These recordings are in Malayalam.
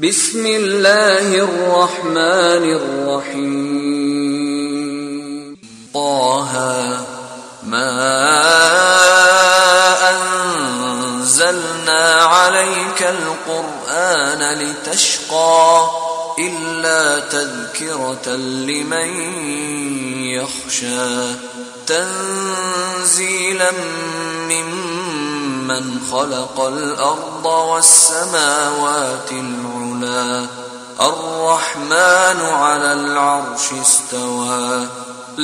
ബിസ്മില്ലാഹിർ റഹ്മാനിർ റഹീം. ത്വാഹ മാ അൻസൽനാ അലൈക്കൽ ഖുർആന ലിതശ്ഖാ ഇല്ലാ തദ്കിറതൻ ലിമൻ യഖ്ശാ തൻസീലൻ മിമ്മൻ ഖലഖൽ അർദ വസ്സമാവാതിൽ ഉലാ الرحمن على العرش استوى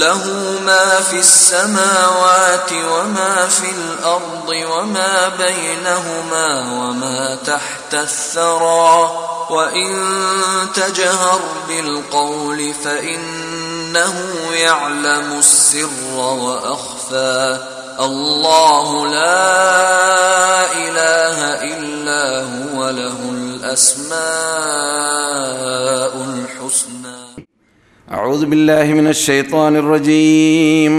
له ما في السماوات وما في الأرض وما بينهما وما تحت الثرى وإن تجهر بالقول فإنه يعلم السر وأخفى الله لا إله إلا هو له الأسماء الحسنى. أعوذ بالله من الشيطان الرجيم.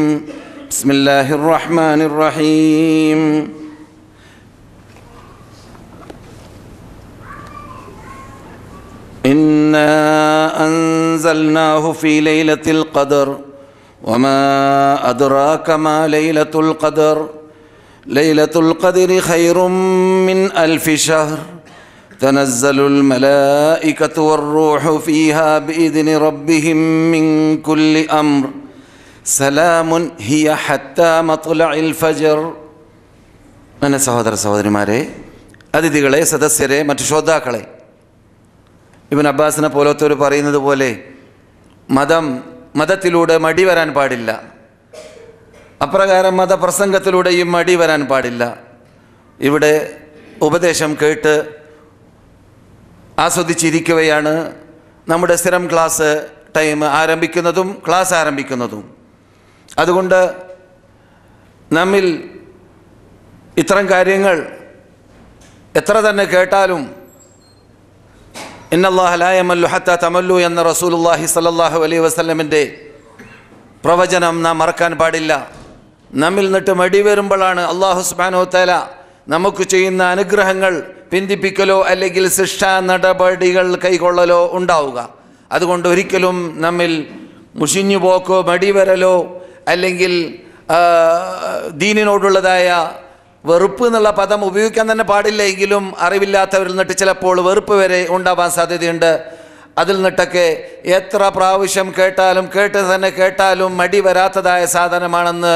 بسم الله الرحمن الرحيم. إنا أنزلناه في ليلة القدر وما أدراك ما ليلة القدر ليلة القدر خير من ألف شهر تنزل الملائكة والروح فيها بإذن ربهم من كل أمر سلام هي حتى مطلع الفجر. എൻ്റെ സഹോദര സഹോദരിമാരെ, അതിഥികളെ, സദസ്യരെ, മറ്റു ശ്രോതാക്കളെ, ഇബ്നു അബ്ബാസിനെ പോലത്തവർ പറയുന്നത് പോലെ മതത്തിലൂടെ മടി വരാൻ പാടില്ല. അപ്രകാരം മതപ്രസംഗത്തിലൂടെയും മടി വരാൻ പാടില്ല. ഇവിടെ ഉപദേശം കേട്ട് ആസ്വദിച്ചിരിക്കുകയാണ് നമ്മുടെ സ്ഥിരം ക്ലാസ് ടൈം ആരംഭിക്കുന്നതും ക്ലാസ് ആരംഭിക്കുന്നതും. അതുകൊണ്ട് നമ്മിൽ ഇത്തരം കാര്യങ്ങൾ എത്ര തന്നെ കേട്ടാലും ഇന്നല്ലാഹ ലാ യമല്ലു ഹത്താ തമല്ലു എന്ന റസൂലുള്ളാഹി സ്വല്ലല്ലാഹു അലൈഹി വസല്ലമിൻ്റെ പ്രവചനം നാം മറക്കാൻ പാടില്ല. നമ്മിൽ നിന്നിട്ട് മടി വരുമ്പോഴാണ് അല്ലാഹു സുബ്ഹാനഹു വ തആല നമുക്ക് ചെയ്യുന്ന അനുഗ്രഹങ്ങൾ പിന്തിപ്പിക്കലോ അല്ലെങ്കിൽ ശിക്ഷാ നടപടികൾ കൈക്കൊള്ളലോ ഉണ്ടാവുക. അതുകൊണ്ട് ഒരിക്കലും നമ്മിൽ മുഷിഞ്ഞു പോക്കോ മടി വരലോ അല്ലെങ്കിൽ ദീനിനോടുള്ളതായ വെറുപ്പ് എന്നുള്ള പദം ഉപയോഗിക്കാൻ തന്നെ പാടില്ല. എങ്കിലും അറിവില്ലാത്തവരിൽ നിന്നിട്ട് ചിലപ്പോൾ വെറുപ്പ് വരെ ഉണ്ടാവാൻ സാധ്യതയുണ്ട്. അതിൽ നിന്നിട്ടൊക്കെ എത്ര പ്രാവശ്യം കേട്ടാലും മടി വരാത്തതായ സാധനമാണെന്ന്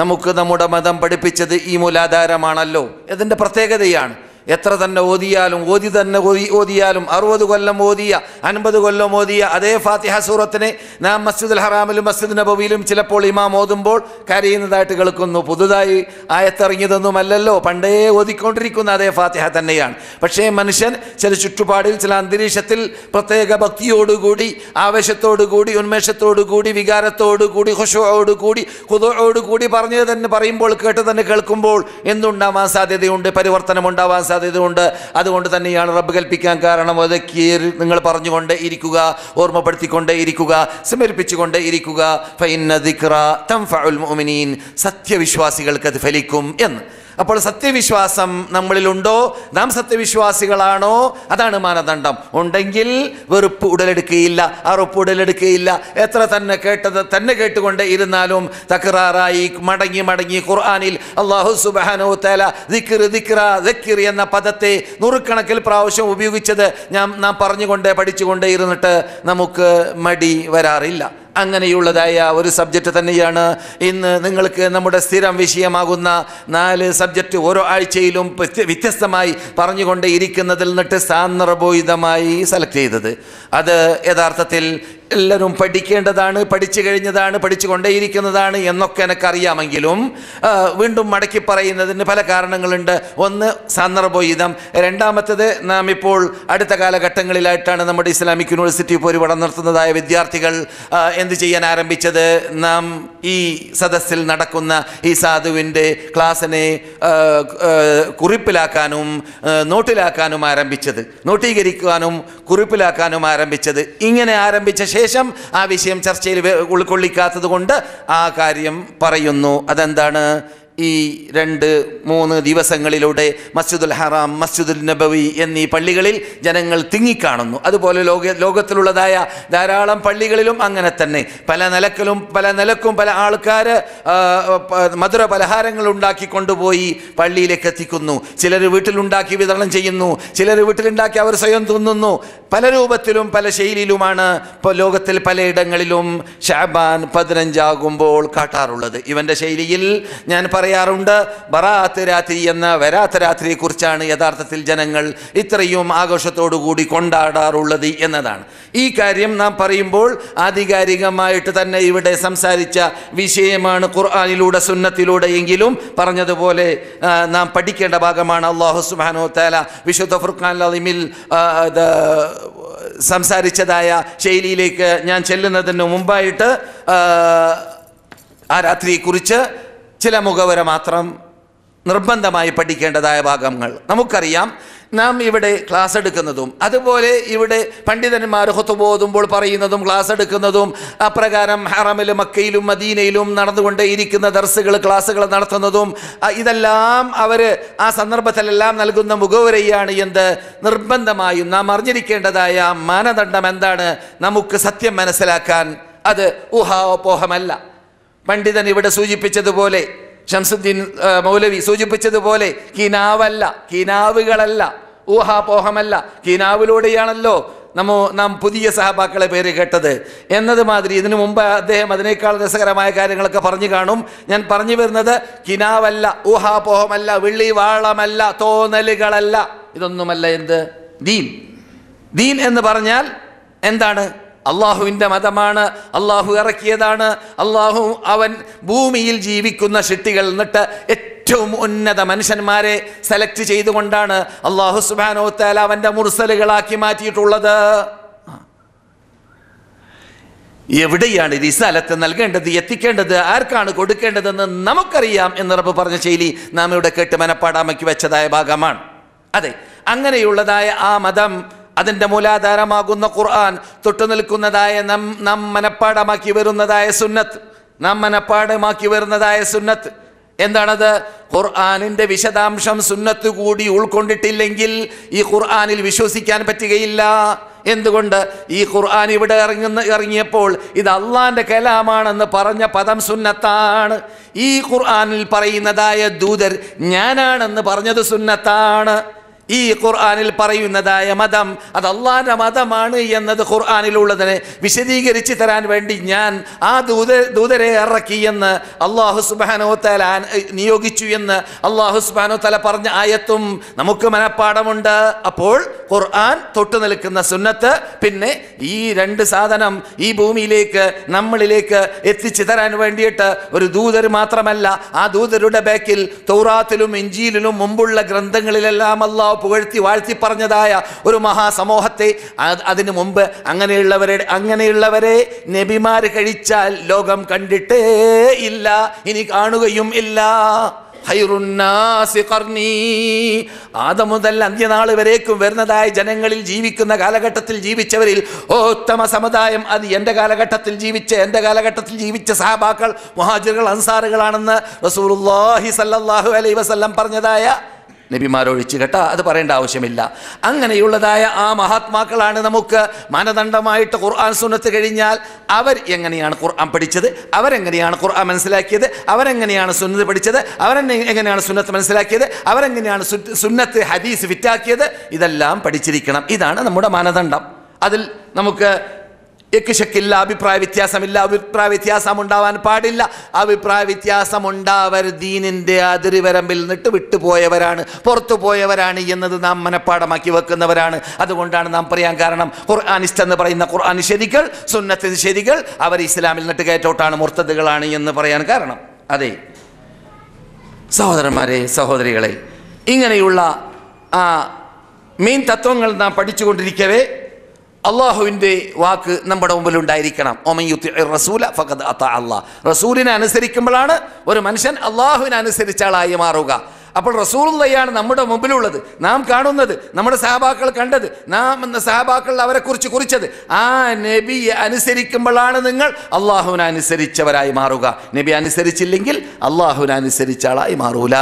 നമുക്ക് നമ്മുടെ മതം പഠിപ്പിച്ചത് ഈ മൂലാധാരമാണല്ലോ. ഇതിൻ്റെ പ്രത്യേകതയാണ്. എത്ര തന്നെ ഓതിയാലും 60 കൊല്ലം ഓതിയ 50 കൊല്ലം ഓതിയ അതേ ഫാത്തിഹ സൂറത്തിനെ നാം മസ്ജിദുൽ ഹറാമിലും മസ്ജിദ് നബവിയിലും ചിലപ്പോൾ ഇമാം ഓതുമ്പോൾ കരയുന്നതായിട്ട് കേൾക്കുന്നു. പുതുതായി ആയത്തിറങ്ങിയതൊന്നുമല്ലല്ലോ, പണ്ടേ ഓതിക്കൊണ്ടിരിക്കുന്ന അതേ ഫാത്തിഹ തന്നെയാണ്. പക്ഷേ മനുഷ്യൻ ചില ചുറ്റുപാടിൽ, ചില അന്തരീക്ഷത്തിൽ പ്രത്യേക ഭക്തിയോടുകൂടി, ആവേശത്തോടുകൂടി, ഉന്മേഷത്തോടുകൂടി, വികാരത്തോടുകൂടി, ഖുശൂഅോടുകൂടി, ഖുദൂഅോടുകൂടി പറഞ്ഞത് തന്നെ പറയുമ്പോൾ, കേട്ട് തന്നെ കേൾക്കുമ്പോൾ എന്തുണ്ടാവാൻ സാധ്യതയുണ്ട്? പരിവർത്തനം ഉണ്ടാവാൻ സാധ്യതയുണ്ട്. അതുകൊണ്ട് തന്നെയാണ് റബ്ബ് കൽപ്പിക്കാൻ കാരണം, വദക്കീർ, നിങ്ങൾ പറഞ്ഞുകൊണ്ടേ ഇരിക്കുക, ഓർമ്മപ്പെടുത്തിക്കൊണ്ടേ ഇരിക്കുക, സ്മരിപ്പിച്ചുകൊണ്ടേ ഇരിക്കുക. ഫഇന്ന ദിക്റ തൻഫഉൽ മുഅ്മിനീൻ, സത്യവിശ്വാസികൾക്ക് അത് ഫലിക്കും എന്ന്. അപ്പോൾ സത്യവിശ്വാസം നമ്മളിലുണ്ടോ? നാം സത്യവിശ്വാസികളാണോ? അതാണ് മാനദണ്ഡം. ഉണ്ടെങ്കിൽ വെറുപ്പ് ഉടലെടുക്കുകയില്ല, അറുപ്പ് ഉടലെടുക്കുകയില്ല. എത്ര തന്നെ കേട്ടുകൊണ്ട് ഇരുന്നാലും തക്റാറായി മടങ്ങി ഖുർആനിൽ അല്ലാഹു സുബ്ഹാനഹു വ തആല ദിക്ർ എന്ന പദത്തെ നൂറുകണക്കിൽ പ്രാവശ്യം ഉപയോഗിച്ചത് നാം പറഞ്ഞുകൊണ്ടേ പഠിച്ചുകൊണ്ടേ ഇരുന്നിട്ട് നമുക്ക് മടി വരാറില്ല. അങ്ങനെയുള്ളതായ ഒരു സബ്ജക്റ്റ് തന്നെയാണ് ഇന്ന് നിങ്ങൾക്ക് നമ്മുടെ സ്ഥിരം വിഷയമാകുന്ന 4 സബ്ജക്റ്റ് ഓരോ ആഴ്ചയിലും വ്യത്യസ്തമായി പറഞ്ഞുകൊണ്ടേ ഇരിക്കുന്നതിൽ നിന്നിട്ട് സാന്ദർഭോചിതമായി സെലക്ട് ചെയ്തത്. അത് യഥാർത്ഥത്തിൽ എല്ലാവരും പഠിക്കേണ്ടതാണ്, പഠിച്ചു കഴിഞ്ഞതാണ്, പഠിച്ചുകൊണ്ടേയിരിക്കുന്നതാണ് എന്നൊക്കെ എനിക്കറിയാമെങ്കിലും വീണ്ടും മടക്കി പറയുന്നതിന് പല കാരണങ്ങളുണ്ട്. ഒന്ന് സന്ദർഭോചിതം, രണ്ടാമത്തേത് നാം ഇപ്പോൾ അടുത്ത കാലഘട്ടങ്ങളിലായിട്ടാണ് നമ്മുടെ ഇസ്ലാമിക് യൂണിവേഴ്സിറ്റി പരിപാടി നടത്തുന്നതായ വിദ്യാർത്ഥികൾ എന്ത് ചെയ്യാൻ ആരംഭിച്ചത്? നാം ഈ സദസ്സിൽ നടക്കുന്ന ഈ സാധുവിൻ്റെ ക്ലാസ്സിനെ കുറിപ്പിലാക്കാനും നോട്ടിലാക്കാനും ആരംഭിച്ചത്, നോട്ടീകരിക്കാനും കുറിപ്പിലാക്കാനും ആരംഭിച്ചത്. ഇങ്ങനെ ആരംഭിച്ച ശേഷം ആ വിഷയം ചർച്ചയിൽ ഉൾക്കൊള്ളിക്കാത്തത് കൊണ്ട് ആ കാര്യം പറയുന്നു. അതെന്താണ്? ഈ 2-3 ദിവസങ്ങളിലൂടെ മസ്ജിദുൽ ഹറാം, മസ്ജിദുൽ നബവി എന്നീ പള്ളികളിൽ ജനങ്ങൾ തിങ്ങിക്കാണുന്നു. അതുപോലെ ലോകത്തിലുള്ളതായ ധാരാളം പള്ളികളിലും അങ്ങനെ തന്നെ പല നിലക്കും പല ആൾക്കാർ മധുര പലഹാരങ്ങൾ ഉണ്ടാക്കി കൊണ്ടുപോയി പള്ളിയിലേക്ക് എത്തിക്കുന്നു. ചിലർ വീട്ടിലുണ്ടാക്കി വിതരണം ചെയ്യുന്നു, ചിലർ വീട്ടിലുണ്ടാക്കി അവർ സ്വയം തിന്നുന്നു. പല രൂപത്തിലും പല ശൈലിയിലുമാണ് ഇപ്പോൾ ലോകത്തിൽ പലയിടങ്ങളിലും ഷഅബാൻ 15 ആകുമ്പോൾ കാട്ടാറുള്ളത്. ഇവൻ്റെ ശൈലിയിൽ ഞാൻ പറയാറുണ്ട്, ബറാഅത്ത് രാത്രി എന്ന വരാത്ത രാത്രിയെക്കുറിച്ചാണ് യഥാർത്ഥത്തിൽ ജനങ്ങൾ ഇത്രയും ആഘോഷത്തോടു കൂടി കൊണ്ടാടാറുള്ളത് എന്നതാണ്. ഈ കാര്യം നാം പറയുമ്പോൾ ആധികാരികമായിട്ട് തന്നെ ഇവിടെ സംസാരിച്ച വിഷയമാണ് ഖുർആനിലൂടെ സുന്നത്തിലൂടെ എങ്കിലും പറഞ്ഞതുപോലെ നാം പഠിക്കേണ്ട ഭാഗമാണ്. അല്ലാഹു സുബ്ഹാനഹു വ തആല വിശുദ്ധ ഫുർഖാനുൽ അദീമിൽ സംസാരിച്ചതായ ശൈലിയിലേക്ക് ഞാൻ ചെല്ലുന്നതിന് മുമ്പായിട്ട് ആ രാത്രിയെക്കുറിച്ച് ചില മുഖവര മാത്രം നിർബന്ധമായി പഠിക്കേണ്ടതായ ഭാഗങ്ങൾ നമുക്കറിയാം. നാം ഇവിടെ ക്ലാസ് എടുക്കുന്നതും അതുപോലെ ഇവിടെ പണ്ഡിതന്മാർ ഖുതുബ ഓതുമ്പോൾ പറയുന്നതും ക്ലാസ് എടുക്കുന്നതും അപ്രകാരം ഹറമിലും മക്കയിലും മദീനയിലും നടന്നുകൊണ്ടേയിരിക്കുന്ന ദർസുകൾ ക്ലാസ്സുകൾ നടത്തുന്നതും ഇതെല്ലാം അവർ ആ സന്ദർഭത്തിലെല്ലാം നൽകുന്ന മുഖവുരയാണ്. എന്ത് നിർബന്ധമായും നാം അറിഞ്ഞിരിക്കേണ്ടതായ മാനദണ്ഡം എന്താണ്? നമുക്ക് സത്യം മനസ്സിലാക്കാൻ അത് ഊഹാപോഹമല്ല. പണ്ഡിതൻ ഇവിടെ സൂചിപ്പിച്ചതുപോലെ, ഷംസുദ്ദീൻ മൗലവി സൂചിപ്പിച്ചതുപോലെ കീനാവുകളല്ല, ഊഹാപോഹമല്ല. കീനാവിലൂടെയാണല്ലോ നാം പുതിയ സഹാബാക്കളെ പേര് കേട്ടത് എന്നതുമാതിരി ഇതിനു മുമ്പ് അദ്ദേഹം അതിനേക്കാൾ രസകരമായ കാര്യങ്ങളൊക്കെ പറഞ്ഞു കാണും. ഞാൻ പറഞ്ഞു വരുന്നത് കിനാവല്ല, ഊഹാപോഹമല്ല, വിള്ളിവാളമല്ല, തോന്നലുകളല്ല, ഇതൊന്നുമല്ല. എന്ത് ദീൻ എന്ന് പറഞ്ഞാൽ എന്താണ്? അള്ളാഹുവിൻ്റെ മതമാണ്, അള്ളാഹു ഇറക്കിയതാണ്. അള്ളാഹു അവൻ ഭൂമിയിൽ ജീവിക്കുന്ന സൃഷ്ടികൾ എന്നിട്ട് ഏറ്റവും ഉന്നത മനുഷ്യന്മാരെ സെലക്ട് ചെയ്തുകൊണ്ടാണ് അള്ളാഹു സുബ്ഹാനഹു വ തആല അവൻ്റെ മുർസലുകളാക്കി മാറ്റിയിട്ടുള്ളത്. എവിടെയാണ് റിസാലത്ത് നൽകേണ്ടത്, എത്തിക്കേണ്ടത്, ആർക്കാണ് കൊടുക്കേണ്ടതെന്ന് നമുക്കറിയാം എന്ന് റബ്ബ് പറഞ്ഞ ശൈലി നാം ഇവിടെ കേട്ട് മനപ്പാടാക്കി വെച്ചതായ ഭാഗമാണ്. അതെ, അങ്ങനെയുള്ളതായ ആ മതം, അതിൻ്റെ മൂലാധാരമാകുന്ന ഖുർആൻ, തൊട്ടു നിൽക്കുന്നതായ നാം മനപ്പാടമാക്കി വരുന്നതായ സുന്നത്ത് എന്താണത്? ഖുർആനിൻ്റെ വിശദാംശം സുന്നത്ത് കൂടി ഉൾക്കൊണ്ടിട്ടില്ലെങ്കിൽ ഈ ഖുർആനിൽ വിശ്വസിക്കാൻ പറ്റുകയില്ല. എന്തുകൊണ്ട്? ഈ ഖുർആൻ ഇവിടെ ഇറങ്ങിയപ്പോൾ ഇത് അള്ളാന്റെ കലാമാണെന്ന് പറഞ്ഞ പദം സുന്നത്താണ്. ഈ ഖുർആനിൽ പറയുന്നതായ ദൂതർ ഞാനാണെന്ന് പറഞ്ഞത് സുന്നത്താണ്. ഈ ഖുർആനിൽ പറയുന്നതായ മതം അത് അള്ളാന്റെ മതമാണ് എന്നത് ഖുർആനിലുള്ളതിനെ വിശദീകരിച്ച് തരാൻ വേണ്ടി ഞാൻ ആ ദൂതരെ ഇറക്കി എന്ന് അല്ലാഹു സുബ്ഹാനഹു വ തആല നിയോഗിച്ചു എന്ന് അല്ലാഹു സുബ്ഹാനഹു വ തആല പറഞ്ഞ ആയത്തും നമുക്ക് മനപ്പാടമുണ്ട്. അപ്പോൾ ഖുർആൻ തൊട്ടു നിൽക്കുന്ന സുന്നത്ത്, പിന്നെ ഈ 2 സാധനം ഈ ഭൂമിയിലേക്ക് നമ്മളിലേക്ക് എത്തിച്ചു തരാൻ വേണ്ടിയിട്ട് ഒരു ദൂതർ മാത്രമല്ല, ആ ദൂതരുടെ ബാക്കിൽ തൗറാത്തിലും ഇഞ്ചീലിലും മുമ്പുള്ള ഗ്രന്ഥങ്ങളിലെല്ലാം അല്ലാഹു പുകഴ്ത്തി വാഴ്ത്തി പറഞ്ഞതായ ഒരു മഹാസമൂഹത്തെ, അതിനു മുമ്പ് അങ്ങനെയുള്ളവരെ നബിമാർ കഴിച്ചാൽ ലോകം കണ്ടിട്ടേ ഇല്ല, ഇനി കാണുകയും ഇല്ല. ആദം മുതൽ അന്ത്യനാൾ വരേക്കും വരുന്നതായ ജനങ്ങളിൽ ജീവിക്കുന്ന കാലഘട്ടത്തിൽ ജീവിച്ചവരിൽ ഉത്തമ സമുദായം അത് എൻ്റെ കാലഘട്ടത്തിൽ ജീവിച്ച സഹാബാക്കൾ, മുഹാജിറുകൾ, അൻസാറുകളാണെന്ന് റസൂലുള്ളാഹി സ്വല്ലല്ലാഹു അലൈഹി വസല്ലം പറഞ്ഞതായ നബിമാരൊഴിച്ച് കേട്ടാ, അത് പറയേണ്ട ആവശ്യമില്ല. അങ്ങനെയുള്ളതായ ആ മഹാത്മാക്കളാണ് നമുക്ക് മാനദണ്ഡമായിട്ട്. ഖുർആൻ സുന്നത്ത് കഴിഞ്ഞാൽ അവർ എങ്ങനെയാണ് ഖുർആൻ പഠിച്ചത്, അവരെങ്ങനെയാണ് ഖുർആൻ മനസ്സിലാക്കിയത്, അവരെങ്ങനെയാണ് സുന്നത്ത് പഠിച്ചത്, അവരെങ്ങനെയാണ് സുന്നത്ത് മനസ്സിലാക്കിയത്, അവരെങ്ങനെയാണ് സുന്നത്ത് ഹദീസ് ഫിറ്റാക്കിയത്, ഇതെല്ലാം പഠിച്ചിരിക്കണം. ഇതാണ് നമ്മുടെ മാനദണ്ഡം. അതിൽ നമുക്ക് യക്കില്ല, അഭിപ്രായ വ്യത്യാസം ഉണ്ടാവാൻ പാടില്ല. അഭിപ്രായ വ്യത്യാസം ഉണ്ടാവരുത്. ദീനിൻ്റെ അതിർവരമ്പിൽ നിന്നിട്ട് വിട്ടുപോയവരാണ്, പുറത്തു പോയവരാണ് എന്നത് നാം മനപ്പാടമാക്കി വെക്കുന്നവരാണ്. അതുകൊണ്ടാണ് നാം പറയാൻ കാരണം, ഖുർആനിസ്റ്റ് എന്ന് പറയുന്ന ഖുർആൻ നിഷേധികൾ, സുന്നത്ത് നിഷേധികൾ അവർ ഇസ്ലാമിൽ നിന്നിട്ട് കയറ്റോട്ടാണ്, മുർത്തദുകളാണ് എന്ന് പറയാൻ കാരണം. അതെ സഹോദരന്മാരെ, സഹോദരികളെ, ഇങ്ങനെയുള്ള ആ മെയിൻ തത്വങ്ങൾ നാം പഠിച്ചുകൊണ്ടിരിക്കവേ അള്ളാഹുവിൻ്റെ വാക്ക് നമ്മുടെ മുമ്പിൽ ഉണ്ടായിരിക്കണം. റസൂലിനെ അനുസരിക്കുമ്പോഴാണ് ഒരു മനുഷ്യൻ അള്ളാഹുവിനെ അനുസരിച്ച ആളായി മാറുക. അപ്പോൾ റസൂലുള്ളയാണ് നമ്മുടെ മുമ്പിലുള്ളത്, നാം കാണുന്നത്, നമ്മുടെ സഹാബാക്കൾ കണ്ടത്, നാം സഹാബാക്കൾ അവരെക്കുറിച്ച് കുറിച്ചത്. ആ നബിയെ അനുസരിക്കുമ്പോഴാണ് നിങ്ങൾ അള്ളാഹുവിനെ അനുസരിച്ചവരായി മാറുക. നബി അനുസരിച്ചില്ലെങ്കിൽ അള്ളാഹുവിനെ അനുസരിച്ച ആളായി മാറൂല,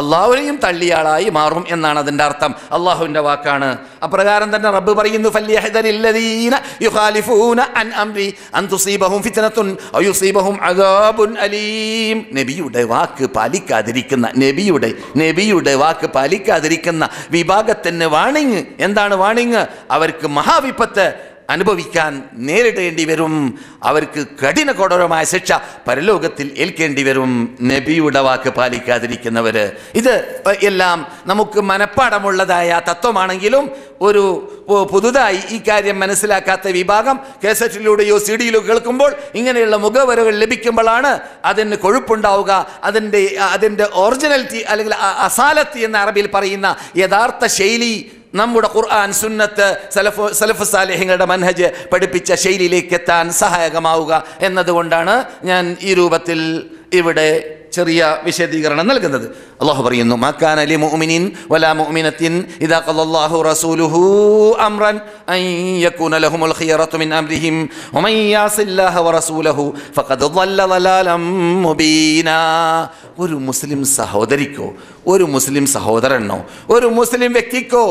അള്ളാഹുവിനെയും തള്ളിയ ആളായി മാറും എന്നാണ് അതിൻ്റെ അർത്ഥം. അള്ളാഹുവിൻ്റെ വാക്കാണ്. അപ്രകാരം തന്നെ റബ്ബ് പറയുന്നു, ഫല്യഹ്ദരില്ലദീന യുഖാലിഫൂന അൻ അംരി അൻ തുസീബഹും ഫിത്നത്തുൻ ഔ യുസീബഹും അദാബുൻ അലീം. നബിയുടെ വാക്ക് പാലിക്കാതിരിക്കുന്ന നബിയുടെ വാക്ക് പാലിക്കാതിരിക്കുന്ന വിഭാഗത്തിന് വാണിങ്. എന്താണ് വാണിങ്? അവർക്ക് മഹാവിപത്ത് അനുഭവിക്കാൻ നേരിടേണ്ടി വരും, അവർക്ക് കഠിനകഠോരമായ ശിക്ഷ പരലോകത്തിൽ ഏൽക്കേണ്ടി വരും നബിയുടെ വാക്ക് പാലിക്കാതിരിക്കുന്നവർ. ഇത് എല്ലാം നമുക്ക് മനഃപ്പാടമുള്ളതായ തത്വമാണെങ്കിലും ഒരു പുതുതായി ഈ കാര്യം മനസ്സിലാക്കാത്ത വിഭാഗം കേസറ്റിലൂടെയോ CD-യിലോ കേൾക്കുമ്പോൾ ഇങ്ങനെയുള്ള മുഖവരകൾ ലഭിക്കുമ്പോഴാണ് അതിന് കൊഴുപ്പുണ്ടാവുക. അതിൻ്റെ ഒറിജിനാലിറ്റി അല്ലെങ്കിൽ അസാലത്തി എന്ന അറബിയിൽ പറയുന്ന യഥാർത്ഥ ശൈലി നമ്മുടെ ഖുർആൻ സുന്നത്ത് സലഫ് സാലിഹ്യങ്ങളുടെ മൻഹജ് പഠിപ്പിച്ച ശൈലിയിലേക്ക് എത്താൻ സഹായകമാവുക എന്നതുകൊണ്ടാണ് ഞാൻ ഈ രൂപത്തിൽ ഇവിടെ ചെറിയ വിശദീകരണം നൽകുന്നത്. അല്ലാഹു പറയുന്നു, മാ കാന ലി മുഅ്മിനിൻ വലാ മുഅ്മിനത്തിൻ ഇദാ ഖല്ലല്ലാഹു റസൂലുഹു അംറൻ അൻ യകൂന ലഹുമുൽ ഖിയറതു മിൻ അംരിഹിം വമൻ യഅസില്ലാഹ വറസൂലഹു ഫഖദ് ളല്ല ളലാലം മുബീനാ. ഒരു മുസ്ലിം സഹോദരിക്കോ, ഒരു മുസ്ലിം സഹോദരനോ, ഒരു മുസ്ലിം വ്യക്തിക്കോ,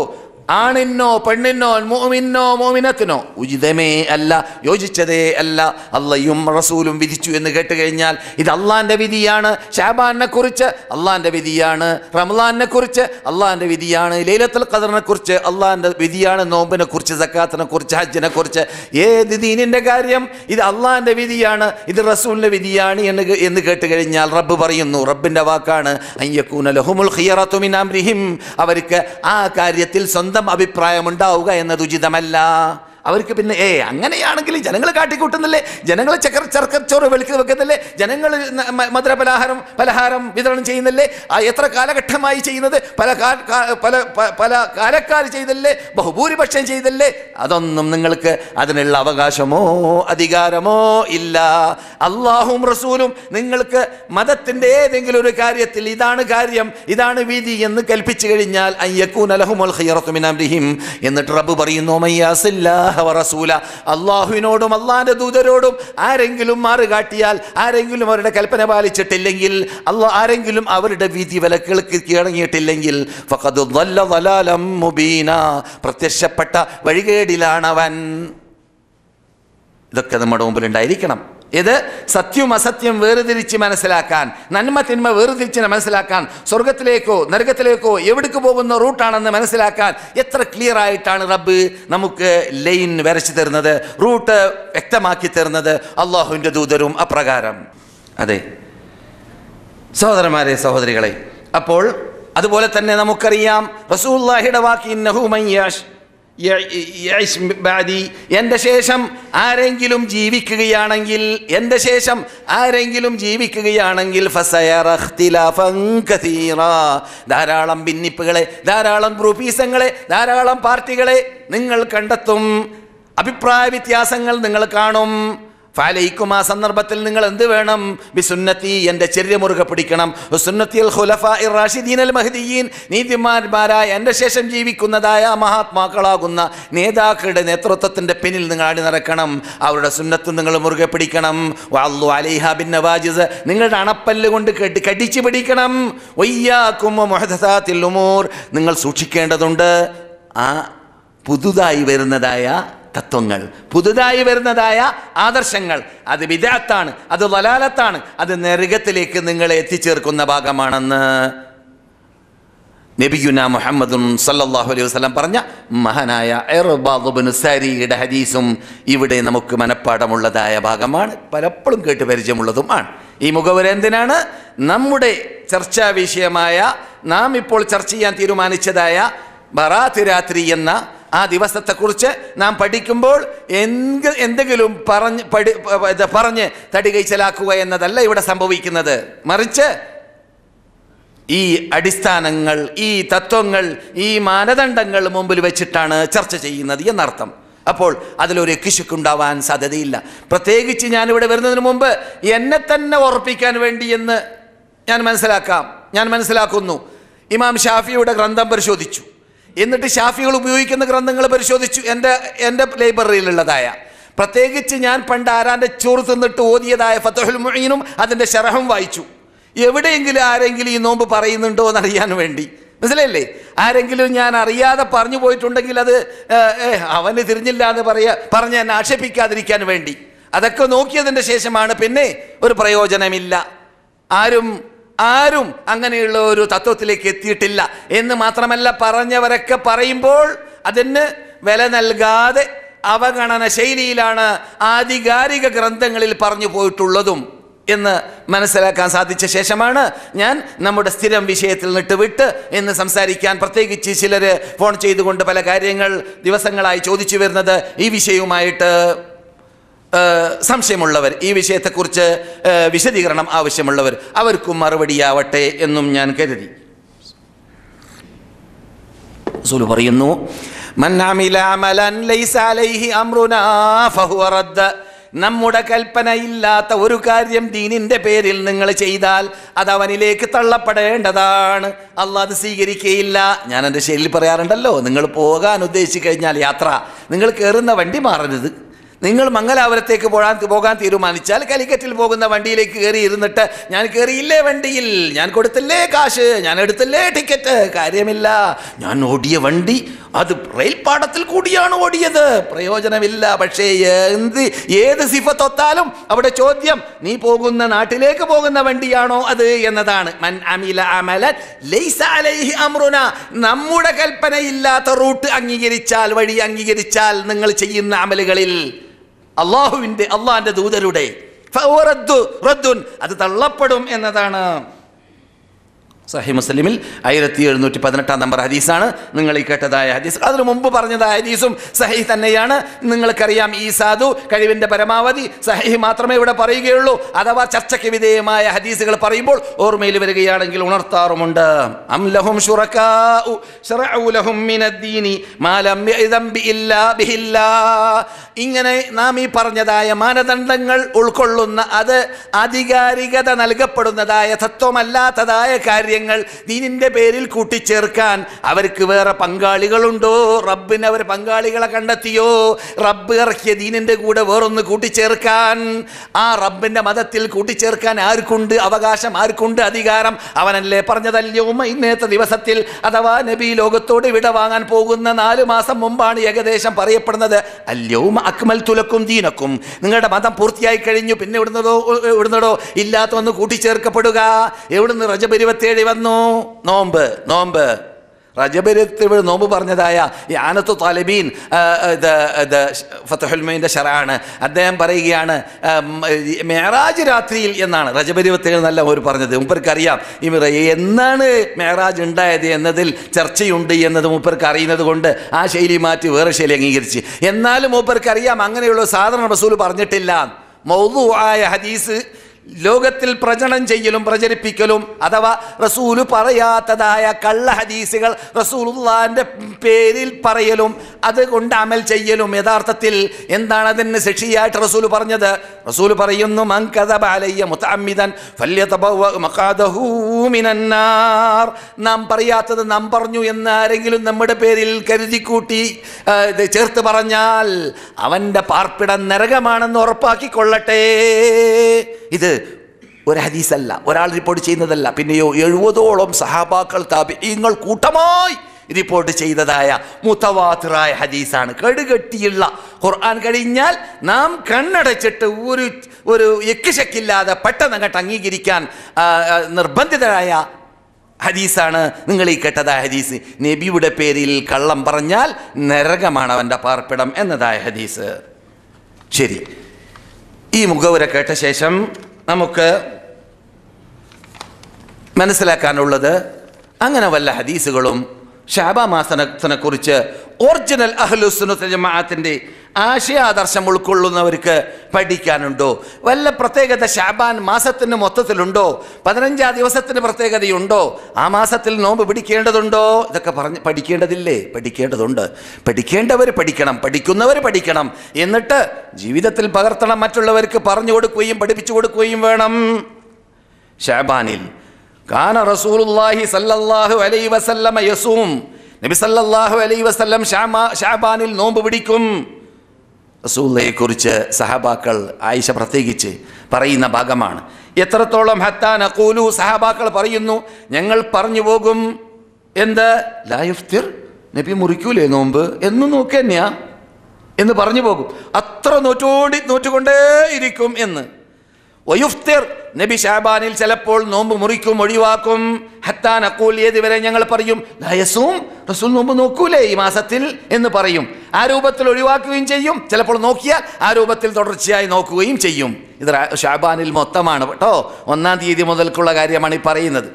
ആണിനോ പെണ്ണിനോ മുഅ്മിനോ മുഅ്മിനത്തിനോ ഉചിതമേ അല്ല, യോജിച്ചതേ അല്ല. അള്ളയും റസൂലും വിധിച്ചു എന്ന് കേട്ട് കഴിഞ്ഞാൽ ഇത് അള്ളാന്റെ വിധിയാണ്. ശഅബാനെ കുറിച്ച് അള്ളാന്റെ വിധിയാണ്, റമളാനെ കുറിച്ച് അള്ളാന്റെ വിധിയാണ്, ലൈലത്തുൽ ഖദറിനെ കുറിച്ച് അള്ളാന്റെ വിധിയാണ്, നോമ്പിനെ കുറിച്ച്, സക്കാത്തിനെ കുറിച്ച്, ഹജ്ജിനെ കുറിച്ച്, ഏത് ദീനിന്റെ കാര്യം ഇത് അള്ളാന്റെ വിധിയാണ്, ഇത് റസൂലിന്റെ വിധിയാണ് എന്ന് കേട്ട് കഴിഞ്ഞാൽ റബ്ബ് പറയുന്നു, റബ്ബിന്റെ വാക്കാണ്, അയ്യകൂന ലഹുമുൽ ഖിയറതു മിൻ അംരിഹിം. അവർക്ക് ആ കാര്യത്തിൽ സ്വന്തം അഭിപ്രായം ഉണ്ടാവുക എന്നത് ഉചിതമല്ല. അവർക്ക് പിന്നെ അങ്ങനെയാണെങ്കിൽ ജനങ്ങൾ കാട്ടിക്കൂട്ടുന്നില്ലേ, ജനങ്ങൾ ചർക്കച്ചോറ് വെളുക്കി ജനങ്ങൾ മധുര പലഹാരം വിതരണം ചെയ്യുന്നില്ലേ, എത്ര കാലഘട്ടമായി ചെയ്യുന്നത്, പല കാലക്കാർ ചെയ്തല്ലേ, ബഹുഭൂരിപക്ഷം ചെയ്തല്ലേ. അതൊന്നും നിങ്ങൾക്ക് അതിനുള്ള അവകാശമോ അധികാരമോ ഇല്ല. അള്ളാഹും റസൂലും നിങ്ങൾക്ക് മതത്തിൻ്റെ ഏതെങ്കിലും ഒരു കാര്യത്തിൽ ഇതാണ് കാര്യം, ഇതാണ് വിധി എന്ന് കൽപ്പിച്ചു കഴിഞ്ഞാൽ അയ്യകൂന ലഹുമുൽ ഖിയറതു മിൻ അംരിഹിം. എന്നിട്ട് റബ്ബ് പറയുന്നു, മയ്യാസില്ലാഹ വറസൂല. അള്ളാഹുവിനോടും അള്ളാഹിന്റെ ദൂതരോടും ആരെങ്കിലും മാറുകാട്ടിയാൽ, ആരെങ്കിലും അവരുടെ കൽപ്പന പാലിച്ചിട്ടില്ലെങ്കിൽ, ആരെങ്കിലും അവരുടെ വിധി വിലക്കുകൾക്ക് കീഴടങ്ങിയിട്ടില്ലെങ്കിൽ ഫഖദ് ളല്ല ളലാലം മുബീന, പ്രത്യക്ഷപ്പെട്ട വഴികേടിലാണവൻ. ഇതൊക്കെ നമ്മുടെ മുമ്പിൽ ഉണ്ടായിരിക്കണം. ഇത് സത്യവും അസത്യം വേർതിരിച്ച് മനസ്സിലാക്കാൻ, നന്മ തിന്മ വേർതിരിച്ച് മനസ്സിലാക്കാൻ, സ്വർഗത്തിലേക്കോ നരകത്തിലേക്കോ എവിടേക്ക് പോകുന്ന റൂട്ടാണെന്ന് മനസ്സിലാക്കാൻ എത്ര ക്ലിയർ ആയിട്ടാണ് റബ്ബ് നമുക്ക് ലൈൻ വരച്ചു തരുന്നത്, റൂട്ട് വ്യക്തമാക്കി തരുന്നത് അള്ളാഹുവിൻ്റെ ദൂതരും അപ്രകാരം. അതെ സഹോദരന്മാരെ, സഹോദരികളെ, അപ്പോൾ അതുപോലെ തന്നെ നമുക്കറിയാം റസൂലുള്ളാഹിയുടെ വാക്ക്, ഇന്നഹു മയ്യാഷ് എൻ്റെ ശേഷം ആരെങ്കിലും ജീവിക്കുകയാണെങ്കിൽ, എൻ്റെ ശേഷം ആരെങ്കിലും ജീവിക്കുകയാണെങ്കിൽ ഫസയറ ഇഖ്തിലാഫൻ കസീറാ, ധാരാളം ഭിന്നിപ്പുകളെ, ധാരാളം ഗ്രൂപ്പീസങ്ങളെ, ധാരാളം പാർട്ടികളെ നിങ്ങൾ കണ്ടെത്തും, അഭിപ്രായ വ്യത്യാസങ്ങൾ നിങ്ങൾ കാണും. ഫഅലൈക്കും, ആ സന്ദർഭത്തിൽ നിങ്ങൾ എന്ത് വേണം? ബിസുന്നത്തി, എൻ്റെ ചര്യ മുറുകെ പിടിക്കണം. സുന്നത്തിൽ ഖുലഫാഇർ റാഷിദീനൽ മഹ്ദിയീൻ, നീതിമാന്മാരായ എൻ്റെ ശേഷം ജീവിക്കുന്നതായ മഹാത്മാക്കളാകുന്ന നേതാക്കളുടെ നേതൃത്വത്തിൻ്റെ പിന്നിൽ നിങ്ങൾ അടി നടക്കണം. അവരുടെ സുന്നത്ത് നിങ്ങൾ മുറുകെ പിടിക്കണം. വഅല്ലു അലൈഹാ ബിന്നവാജിസ്, നിങ്ങളുടെ അണപ്പല്ല് കൊണ്ട് കടിച്ചു പിടിക്കണം. വയ്യാക്കും മുഹ്ദസാത്തിൽ ഉമൂർ, നിങ്ങൾ സൂക്ഷിക്കേണ്ടതുണ്ട് ആ പുതുതായി വരുന്നതായ തത്വങ്ങൾ, പുതുതായി വരുന്നതായ ആദർശങ്ങൾ. അത് ബിദ്അത്താണ്, അത് ളലാലത്താണ്, അത് നരകത്തിലേക്ക് നിങ്ങളെ എത്തിച്ചേർക്കുന്ന ഭാഗമാണെന്ന് നബിയുനാ മുഹമ്മദുൻ സല്ലല്ലാഹു അലൈഹി വസല്ലം പറഞ്ഞ മഹാനായ ഇർബാദ് ഇബ്നു സാരിയുടെ ഹദീസും ഇവിടെ നമുക്ക് മനഃപ്പാടമുള്ളതായ ഭാഗമാണ്, പലപ്പോഴും കേട്ട് പരിചയമുള്ളതുമാണ്. ഈ മുഖവര എന്തിനാണ്? നമ്മുടെ ചർച്ചാ വിഷയമായ, നാം ഇപ്പോൾ ചർച്ച ചെയ്യാൻ തീരുമാനിച്ചതായ ബറാത്ത് രാത്രി എന്ന ആ ദിവസത്തെക്കുറിച്ച് നാം പഠിക്കുമ്പോൾ എന്തെങ്കിലും പറഞ്ഞ് തടി കൈച്ചലാക്കുക എന്നതല്ല ഇവിടെ സംഭവിക്കുന്നത്. മറിച്ച് ഈ അടിസ്ഥാനങ്ങൾ, ഈ തത്വങ്ങൾ, ഈ മാനദണ്ഡങ്ങൾ മുമ്പിൽ വെച്ചിട്ടാണ് ചർച്ച ചെയ്യുന്നത് എന്നർത്ഥം. അപ്പോൾ അതിലൊരു കിശുക്കുണ്ടാവാൻ സാധ്യതയില്ല. പ്രത്യേകിച്ച് ഞാനിവിടെ വരുന്നതിന് മുമ്പ് എന്നെ തന്നെ ഉറപ്പിക്കാൻ വേണ്ടി എന്ന് ഞാൻ മനസ്സിലാക്കുന്നു. ഇമാം ഷാഫിയുടെ ഗ്രന്ഥം പരിശോധിച്ചു. എന്നിട്ട് ഷാഫികൾ ഉപയോഗിക്കുന്ന ഗ്രന്ഥങ്ങൾ പരിശോധിച്ചു. എൻ്റെ ലൈബ്രറിയിലുള്ളതായ, പ്രത്യേകിച്ച് ഞാൻ പണ്ട് ആരാൻ്റെ ചോറ് തിന്നിട്ട് ഓതിയതായ ഫത്ഹുൽ മുഈനും അതിൻ്റെ ശറഹും വായിച്ചു. എവിടെയെങ്കിലും ആരെങ്കിലും ഈ നോമ്പ് പറയുന്നുണ്ടോ എന്നറിയാൻ വേണ്ടി, മനസ്സിലായില്ലേ? ആരെങ്കിലും ഞാൻ അറിയാതെ പറഞ്ഞു പോയിട്ടുണ്ടെങ്കിൽ അത് അവന് തിരിഞ്ഞില്ല എന്ന് പറഞ്ഞ് എന്നെ ആക്ഷേപിക്കാതിരിക്കാൻ വേണ്ടി അതൊക്കെ നോക്കിയതിൻ്റെ ശേഷമാണ്. പിന്നെ ഒരു പ്രയോജനമില്ല, ആരും അങ്ങനെയുള്ള ഒരു തത്വത്തിലേക്ക് എത്തിയിട്ടില്ല എന്ന് മാത്രമല്ല, പറഞ്ഞവരൊക്കെ പറയുമ്പോൾ അതിന് വില നൽകാതെ അവഗണന ശൈലിയിലാണ് ആധികാരിക ഗ്രന്ഥങ്ങളിൽ പറഞ്ഞു പോയിട്ടുള്ളതും എന്ന് മനസ്സിലാക്കാൻ സാധിച്ച ശേഷമാണ് ഞാൻ നമ്മുടെ സ്ഥിരം വിഷയത്തിൽ നിന്നിട്ട് വിട്ട് എന്ന് സംസാരിക്കാൻ, പ്രത്യേകിച്ച് ചിലർ ഫോൺ ചെയ്തുകൊണ്ട് പല കാര്യങ്ങൾ ദിവസങ്ങളായി ചോദിച്ചു വരുന്നത്, ഈ വിഷയവുമായിട്ട് സംശയമുള്ളവർ, ഈ വിഷയത്തെക്കുറിച്ച് വിശദീകരണം ആവശ്യമുള്ളവർ, അവർക്കും മറുപടിയാവട്ടെ എന്നും ഞാൻ കരുതി. റസൂൽ പറയുന്നു, മൻ അമില അമലൻ ലൈസ അലൈഹി അംറുനാ ഫഹുവ റദ്ദ. നമ്മുടെ കൽപ്പനയില്ലാത്ത ഒരു കാര്യം ദീനിൻ്റെ പേരിൽ നിങ്ങൾ ചെയ്താൽ അത് അവനിലേക്ക് തള്ളപ്പെടേണ്ടതാണ്. അള്ളാഹ് അത് സ്വീകരിക്കുകയില്ല. ഞാൻ എൻ്റെ ശൈലിയിൽ പറയാറുണ്ടല്ലോ, നിങ്ങൾ പോകാൻ ഉദ്ദേശിച്ചു കഴിഞ്ഞാൽ യാത്ര, നിങ്ങൾ കയറുന്ന വണ്ടി മാറരുത്. നിങ്ങൾ മംഗലാപുരത്തേക്ക് പോകാൻ തീരുമാനിച്ചാൽ കാലിക്കറ്റിൽ പോകുന്ന വണ്ടിയിലേക്ക് കയറി ഇരുന്നിട്ട്, ഞാൻ കയറിയില്ലേ വണ്ടിയിൽ, ഞാൻ കൊടുത്തില്ലേ കാശ്, ഞാൻ എടുത്തില്ലേ ടിക്കറ്റ്, കാര്യമില്ല. ഞാൻ ഓടിയ വണ്ടി അത് റെയിൽപാടത്തിൽ കൂടിയാണ് ഓടിയത്, പ്രയോജനമില്ല. പക്ഷേ ഏത് സിഫത്തൊത്താലും അവിടെ ചോദ്യം, നീ പോകുന്ന നാട്ടിലേക്ക് പോകുന്ന വണ്ടിയാണോ അത് എന്നതാണ്. മൻ അമില അമലൻ ലൈസ അലൈഹി അംറുനാ, നമ്മുടെ കൽപ്പനയില്ലാത്ത റൂട്ട് അംഗീകരിച്ചാൽ, വഴി അംഗീകരിച്ചാൽ നിങ്ങൾ ചെയ്യുന്ന അമലുകളിൽ അള്ളാഹിന്റെ ദൂതരുടെ അത് തള്ളപ്പെടും എന്നതാണ്. സഹീഹ് മുസ്ലിമിൽ 1718 നമ്പർ ഹദീസാണ് നിങ്ങൾ ഈ കേട്ടതായ ഹദീസ്. അതിനു മുമ്പ് പറഞ്ഞതായ ഹദീസും സഹീഹ് തന്നെയാണ്. നിങ്ങൾക്കറിയാം, ഈ സാധു കഴിവിൻ്റെ പരമാവധി സഹീഹ് മാത്രമേ ഇവിടെ പറയുകയുള്ളൂ. അഥവാ ചർച്ചയ്ക്ക് വിധേയമായ ഹദീസുകൾ പറയുമ്പോൾ ഓർമ്മയിൽ വരികയാണെങ്കിൽ ഉണർത്താറുമുണ്ട്. അം ലഹും ശുറകാഉ ശറഉ ലഹും മിനദ്ദീനി മാ ലം യഅ്ദം ബിഹില്ലാഹ്. ഇങ്ങനെ നാം ഈ പറഞ്ഞതായ മാനദണ്ഡങ്ങൾ ഉൾക്കൊള്ളുന്ന, അത് ആധികാരികത നൽകപ്പെടുന്നതായ തത്വമല്ലാത്തതായ കാര്യങ്ങൾ ദീനിന്റെ പേരിൽ കൂട്ടിച്ചേർക്കാൻ അവർക്ക് വേറെ പങ്കാളികളുണ്ടോ? റബ്ബിന് അവർ പങ്കാളികളെ കണ്ടെത്തിയോ? റബ്ബ് ഇറക്കിയ ദീനിന്റെ കൂടെ വേറൊന്ന് കൂട്ടിച്ചേർക്കാൻ, ആ റബ്ബിന്റെ മതത്തിൽ കൂട്ടിച്ചേർക്കാൻ ആർക്കുണ്ട് അവകാശം, ആർക്കുണ്ട് അധികാരം? അവനല്ലേ പറഞ്ഞതല്ലോ, ഇന്നത്തെ ദിവസത്തിൽ അഥവാ നബി ലോകത്തോട് വിട വാങ്ങാൻ പോകുന്ന 4 മാസം മുമ്പാണ് ഏകദേശം പറയപ്പെടുന്നത്, അല്യൗമ അക്മൽതു ലക്കും ദീനക്കും, നിങ്ങളുടെ മതം പൂർത്തിയായി കഴിഞ്ഞു. പിന്നെ ഇവിടുന്നോ ഇല്ലാത്ത ഒന്ന് കൂട്ടിച്ചേർക്കപ്പെടുക. എവിടുന്ന്? റജബ് 27 വന്നു. നോമ്പ് റജബ് 27 നോമ്പ് പറഞ്ഞതായ യാനത്തു താലിബീൻ ഫത്ഹുൽ മുഈനിന്റെ ശറഅാണ്. അദ്ദേഹം പറയുകയാണ് മെഹറാജ് രാത്രിയിൽ എന്നാണ്. റജബ് 27 എന്നല്ല അവർ പറഞ്ഞത്. മൂപ്പർക്കറിയാം എന്നാണ് മെഹറാജ് ഉണ്ടായത് എന്നതിൽ ചർച്ചയുണ്ട് എന്നത് മൂപ്പർക്ക് അറിയുന്നത് കൊണ്ട് ആ ശൈലി മാറ്റി വേറെ ശൈലി അംഗീകരിച്ച്. എന്നാലും മൂപ്പർക്കറിയാം അങ്ങനെയുള്ള സാധാരണ റസൂൽ പറഞ്ഞിട്ടില്ല. മൗദൂആയ ഹദീസ് ലോകത്തിൽ പ്രചരിപ്പിക്കലും അഥവാ റസൂല് പറയാത്തതായ കള്ള ഹദീസുകൾ റസൂലുള്ളാഹിന്റെ പേരിൽ പറയലും അതുകൊണ്ട് അമൽ ചെയ്യലും യഥാർത്ഥത്തിൽ എന്താണ് അതിന് ശിക്ഷയായിട്ട് റസൂല് പറഞ്ഞത്? റസൂല് പറയുന്നു, മൻ കദബ അലയ്യ മുതഅമ്മിദൻ ഫല്യതബവ്വ മഖഅദഹു മിനന്നാർ. നാം പറയാത്തത് നാം പറഞ്ഞു എന്നാരെങ്കിലും നമ്മുടെ പേരിൽ കരുതിക്കൂട്ടി ചേർത്ത് പറഞ്ഞാൽ അവൻ്റെ പാർപ്പിടം നരകമാണെന്ന് ഉറപ്പാക്കിക്കൊള്ളട്ടെ. ഇത് ഒരു ഹദീസല്ല, ഒരാൾ റിപ്പോർട്ട് ചെയ്യുന്നതല്ല. പിന്നെയോ 70ഓളം സഹാബാക്കൾ താബിഈങ്ങൾ കൂട്ടമായി റിപ്പോർട്ട് ചെയ്തതായ മുതവാത്തിറായ ഹദീസാണ്. കടുകട്ടിയുള്ള ഖുർആൻ കഴിഞ്ഞാൽ നാം കണ്ണടച്ചിട്ട് ഒരു യക്കിശക്കില്ലാതെ പെട്ടെന്ന് അങ്ങോട്ട് അംഗീകരിക്കാൻ നിർബന്ധിതരായ ഹദീസാണ് നിങ്ങൾ ഈ കേട്ടതായ ഹദീസ്. നബിയുടെ പേരിൽ കള്ളം പറഞ്ഞാൽ നരകമാണ് അവൻ്റെ പാർപ്പിടം എന്നതായ ഹദീസ്. ശരി, ഈ മുഖവുര കേട്ട ശേഷം നമുക്ക് മനസ്സിലാക്കാനുള്ളത്, അങ്ങനെ വല്ല ഹദീസുകളും ശഅബാൻ മാസത്തിനെ കുറിച്ച് ഒറിജിനൽ അഹ്ലുസുന്നത്ത് ജമാഅത്തിന്റെ ആശയാദർശം ഉൾക്കൊള്ളുന്നവർക്ക് പഠിക്കാനുണ്ടോ? വല്ല പ്രത്യേകത ശഅബാൻ മാസത്തിന് മൊത്തത്തിലുണ്ടോ? 15 ദിവസത്തിന് പ്രത്യേകതയുണ്ടോ? ആ മാസത്തിൽ നോമ്പ് പിടിക്കേണ്ടതുണ്ടോ? ഇതൊക്കെ പഠിക്കേണ്ടതില്ലേ? പഠിക്കേണ്ടതുണ്ട്. പഠിക്കേണ്ടവർ പഠിക്കണം, പഠിക്കുന്നവർ പഠിക്കണം. എന്നിട്ട് ജീവിതത്തിൽ പകർത്തണം, മറ്റുള്ളവർക്ക് പറഞ്ഞു കൊടുക്കുകയും പഠിപ്പിച്ചു കൊടുക്കുകയും വേണം. ശഅബാനിൽ കാന റസൂലുള്ളാഹി സല്ലല്ലാഹു അലൈഹി വസല്ലമ യസൂം, നബി സല്ലല്ലാഹു അലൈഹി വസല്ലം ശഅബാനിൽ നോമ്പ് പിടിക്കും. റസൂലുള്ളാഹിയെ കുറിച്ച് സഹാബാക്കൾ, ആയിഷ പ്രത്യേകിച്ച് പറയുന്ന ഭാഗമാണ്. എത്രത്തോളം ഹത്താ നഖൂലു, സഹാബാക്കൾ പറയുന്നു, ഞങ്ങൾ പറഞ്ഞു പോകും, എന്ത് ലാ യുഫ്തിർ, നബി മുറിക്കൂലേ നോമ്പ്, എന്നും നോക്കന്നെയാ എന്ന് പറഞ്ഞു പോകും. അത്ര നോറ്റുകൊണ്ടേ ഇരിക്കും എന്ന്. വയുഫ്തിർ, നബി ശഅബാനിൽ ചിലപ്പോൾ നോമ്പ് മുറിക്കും, ഒഴിവാക്കും. ഹത്താ നഖൂൽ, ഏതുവരെ ഞങ്ങൾ പറയും, ലാ യസൂം, റസൂൽ നോമ്പ് നോക്കൂലേ ഈ മാസത്തിൽ എന്ന് പറയും. ആ രൂപത്തിൽ ഒഴിവാക്കുകയും ചെയ്യും. ചിലപ്പോൾ നോക്കിയാൽ ആ രൂപത്തിൽ തുടർച്ചയായി നോക്കുകയും ചെയ്യും. ഇത് ശഅബാനിൽ മൊത്തമാണ് കേട്ടോ, 1-ാം തീയതി മുതൽക്കുള്ള കാര്യമാണ് ഈ പറയുന്നത്.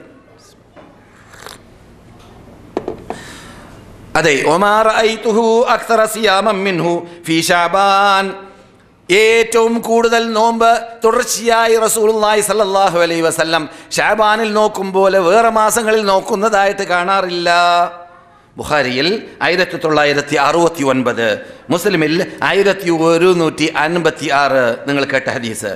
അതെ, ഒമാ റഅയ്തുഹു അക്തറ സിയാമൻ മിൻഹു ഫീ ശഅബാൻ, ഏറ്റവും കൂടുതൽ നോമ്പ് തുടർച്ചയായി റസൂലുള്ളാഹി സ്വല്ലല്ലാഹു അലൈഹി വസല്ലം ശഅബാനിൽ നോക്കും പോലെ വേറെ മാസങ്ങളിൽ നോക്കുന്നതായിട്ട് കാണാറില്ല. ബുഖാരിയിൽ 1969, മുസ്ലിമിൽ 1156 നിങ്ങൾ കേട്ട ഹദീസ്.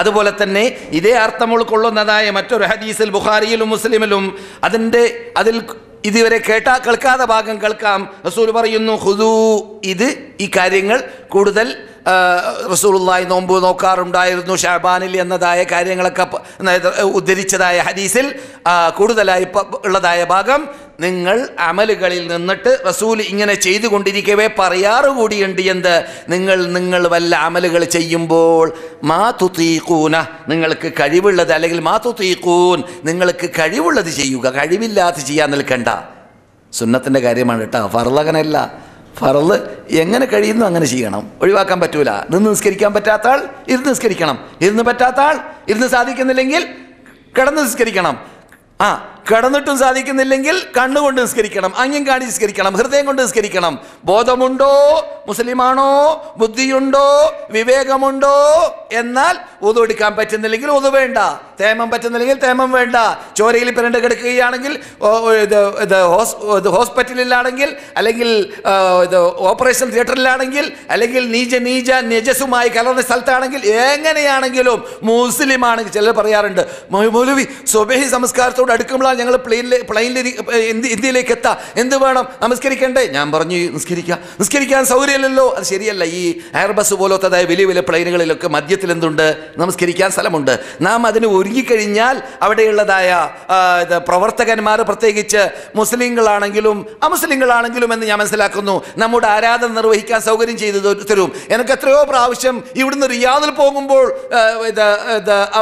അതുപോലെ തന്നെ ഇതേ അർത്ഥം ഉൾക്കൊള്ളുന്നതായ മറ്റൊരു ഹദീസിൽ ബുഖാരിയിലും മുസ്ലിമിലും അതിൽ ഇതുവരെ കേൾക്കാത്ത ഭാഗം കേൾക്കാം. റസൂൽ പറയുന്നു, ഖുദൂ, ഈ കാര്യങ്ങൾ കൂടുതൽ റസൂലുള്ളാഹി നോമ്പ് നോക്കാറുണ്ടായിരുന്നു ശഅബാനിൽ എന്നതായ കാര്യങ്ങളൊക്കെ ഉദ്ധരിച്ചതായ ഹദീസിൽ കൂടുതലായി ഉള്ളതായ ഭാഗം, നിങ്ങൾ അമലുകളിൽ നിന്നിട്ട് റസൂൽ ഇങ്ങനെ ചെയ്തുകൊണ്ടിരിക്കവേ പറയാറുകൂടിയുണ്ട്, എന്ത്, നിങ്ങൾ വല്ല അമലുകൾ ചെയ്യുമ്പോൾ മാ തുതീഖൂന, നിങ്ങൾക്ക് കഴിവുള്ളത്, അല്ലെങ്കിൽ മാ തുതീഖൂൻ, നിങ്ങൾക്ക് കഴിവുള്ളത് ചെയ്യുക, കഴിവില്ലാത്ത ചെയ്യാൻ നിൽക്കണ്ട. സുന്നത്തിൻ്റെ കാര്യമാണ് കേട്ടോ, ഫർള് ഫറള് എങ്ങനെ കഴിയുന്നു അങ്ങനെ ചെയ്യണം, ഒഴിവാക്കാൻ പറ്റൂല. നിന്ന് നിസ്കരിക്കാൻ പറ്റാത്ത ആൾ ഇരുന്ന് നിസ്കരിക്കണം, ഇരുന്ന് പറ്റാത്ത ആൾ ഇരുന്ന് സാധിക്കുന്നില്ലെങ്കിൽ കിടന്ന് നിസ്കരിക്കണം. കിടന്നിട്ടും സാധിക്കുന്നില്ലെങ്കിൽ കണ്ണുകൊണ്ട് നിസ്കരിക്കണം, അംഗം കാണിച്ച് നിസ്കരിക്കണം, ഹൃദയം കൊണ്ട് നിസ്കരിക്കണം. ബോധമുണ്ടോ, മുസ്ലിമാണോ, ബുദ്ധിയുണ്ടോ, വിവേകമുണ്ടോ, എന്നാൽ ഉദു എടുക്കാൻ പറ്റുന്നില്ലെങ്കിൽ ഉദു വേണ്ട, തേമം പറ്റുന്നില്ലെങ്കിൽ തേമം വേണ്ട, ചോരയിൽ പിരണ്ട് കിടക്കുകയാണെങ്കിൽ, ഹോസ്പിറ്റലിലാണെങ്കിൽ, അല്ലെങ്കിൽ ഓപ്പറേഷൻ തിയേറ്ററിലാണെങ്കിൽ, അല്ലെങ്കിൽ നജസുമായി കലർന്ന സ്ഥലത്താണെങ്കിൽ, എങ്ങനെയാണെങ്കിലും മുസ്ലിം ആണെങ്കിൽ, ചിലർ പറയാറുണ്ട്, മൗലവി സുബഹി സംസ്കാരത്തോട് അടുക്കുമ്പോഴാണ് ഞങ്ങൾ പ്ലെയിനിൽ ഇന്ത്യയിലേക്ക് എത്താം, എന്ത് വേണം, നമസ്കരിക്കണ്ടേ? ഞാൻ പറഞ്ഞു, നിസ്കരിക്കാൻ സൗകര്യമില്ലല്ലോ. അത് ശരിയല്ല. ഈ എയർബസ് പോലത്തതായ വലിയ വലിയ പ്ലെയിനുകളിലൊക്കെ മധ്യത്തിൽ എന്തുണ്ട്, നമസ്കരിക്കാൻ സ്ഥലമുണ്ട്. നാം അതിന് ഒരുങ്ങിക്കഴിഞ്ഞാൽ അവിടെയുള്ളതായ പ്രവർത്തകന്മാർ, പ്രത്യേകിച്ച് മുസ്ലിങ്ങളാണെങ്കിലും അമുസ്ലിങ്ങളാണെങ്കിലും എന്ന് ഞാൻ മനസ്സിലാക്കുന്നു, നമ്മുടെ ആരാധന നിർവഹിക്കാൻ സൗകര്യം ചെയ്തു തരും. എനിക്ക് എത്രയോ പ്രാവശ്യം ഇവിടുന്ന് റിയാദിൽ പോകുമ്പോൾ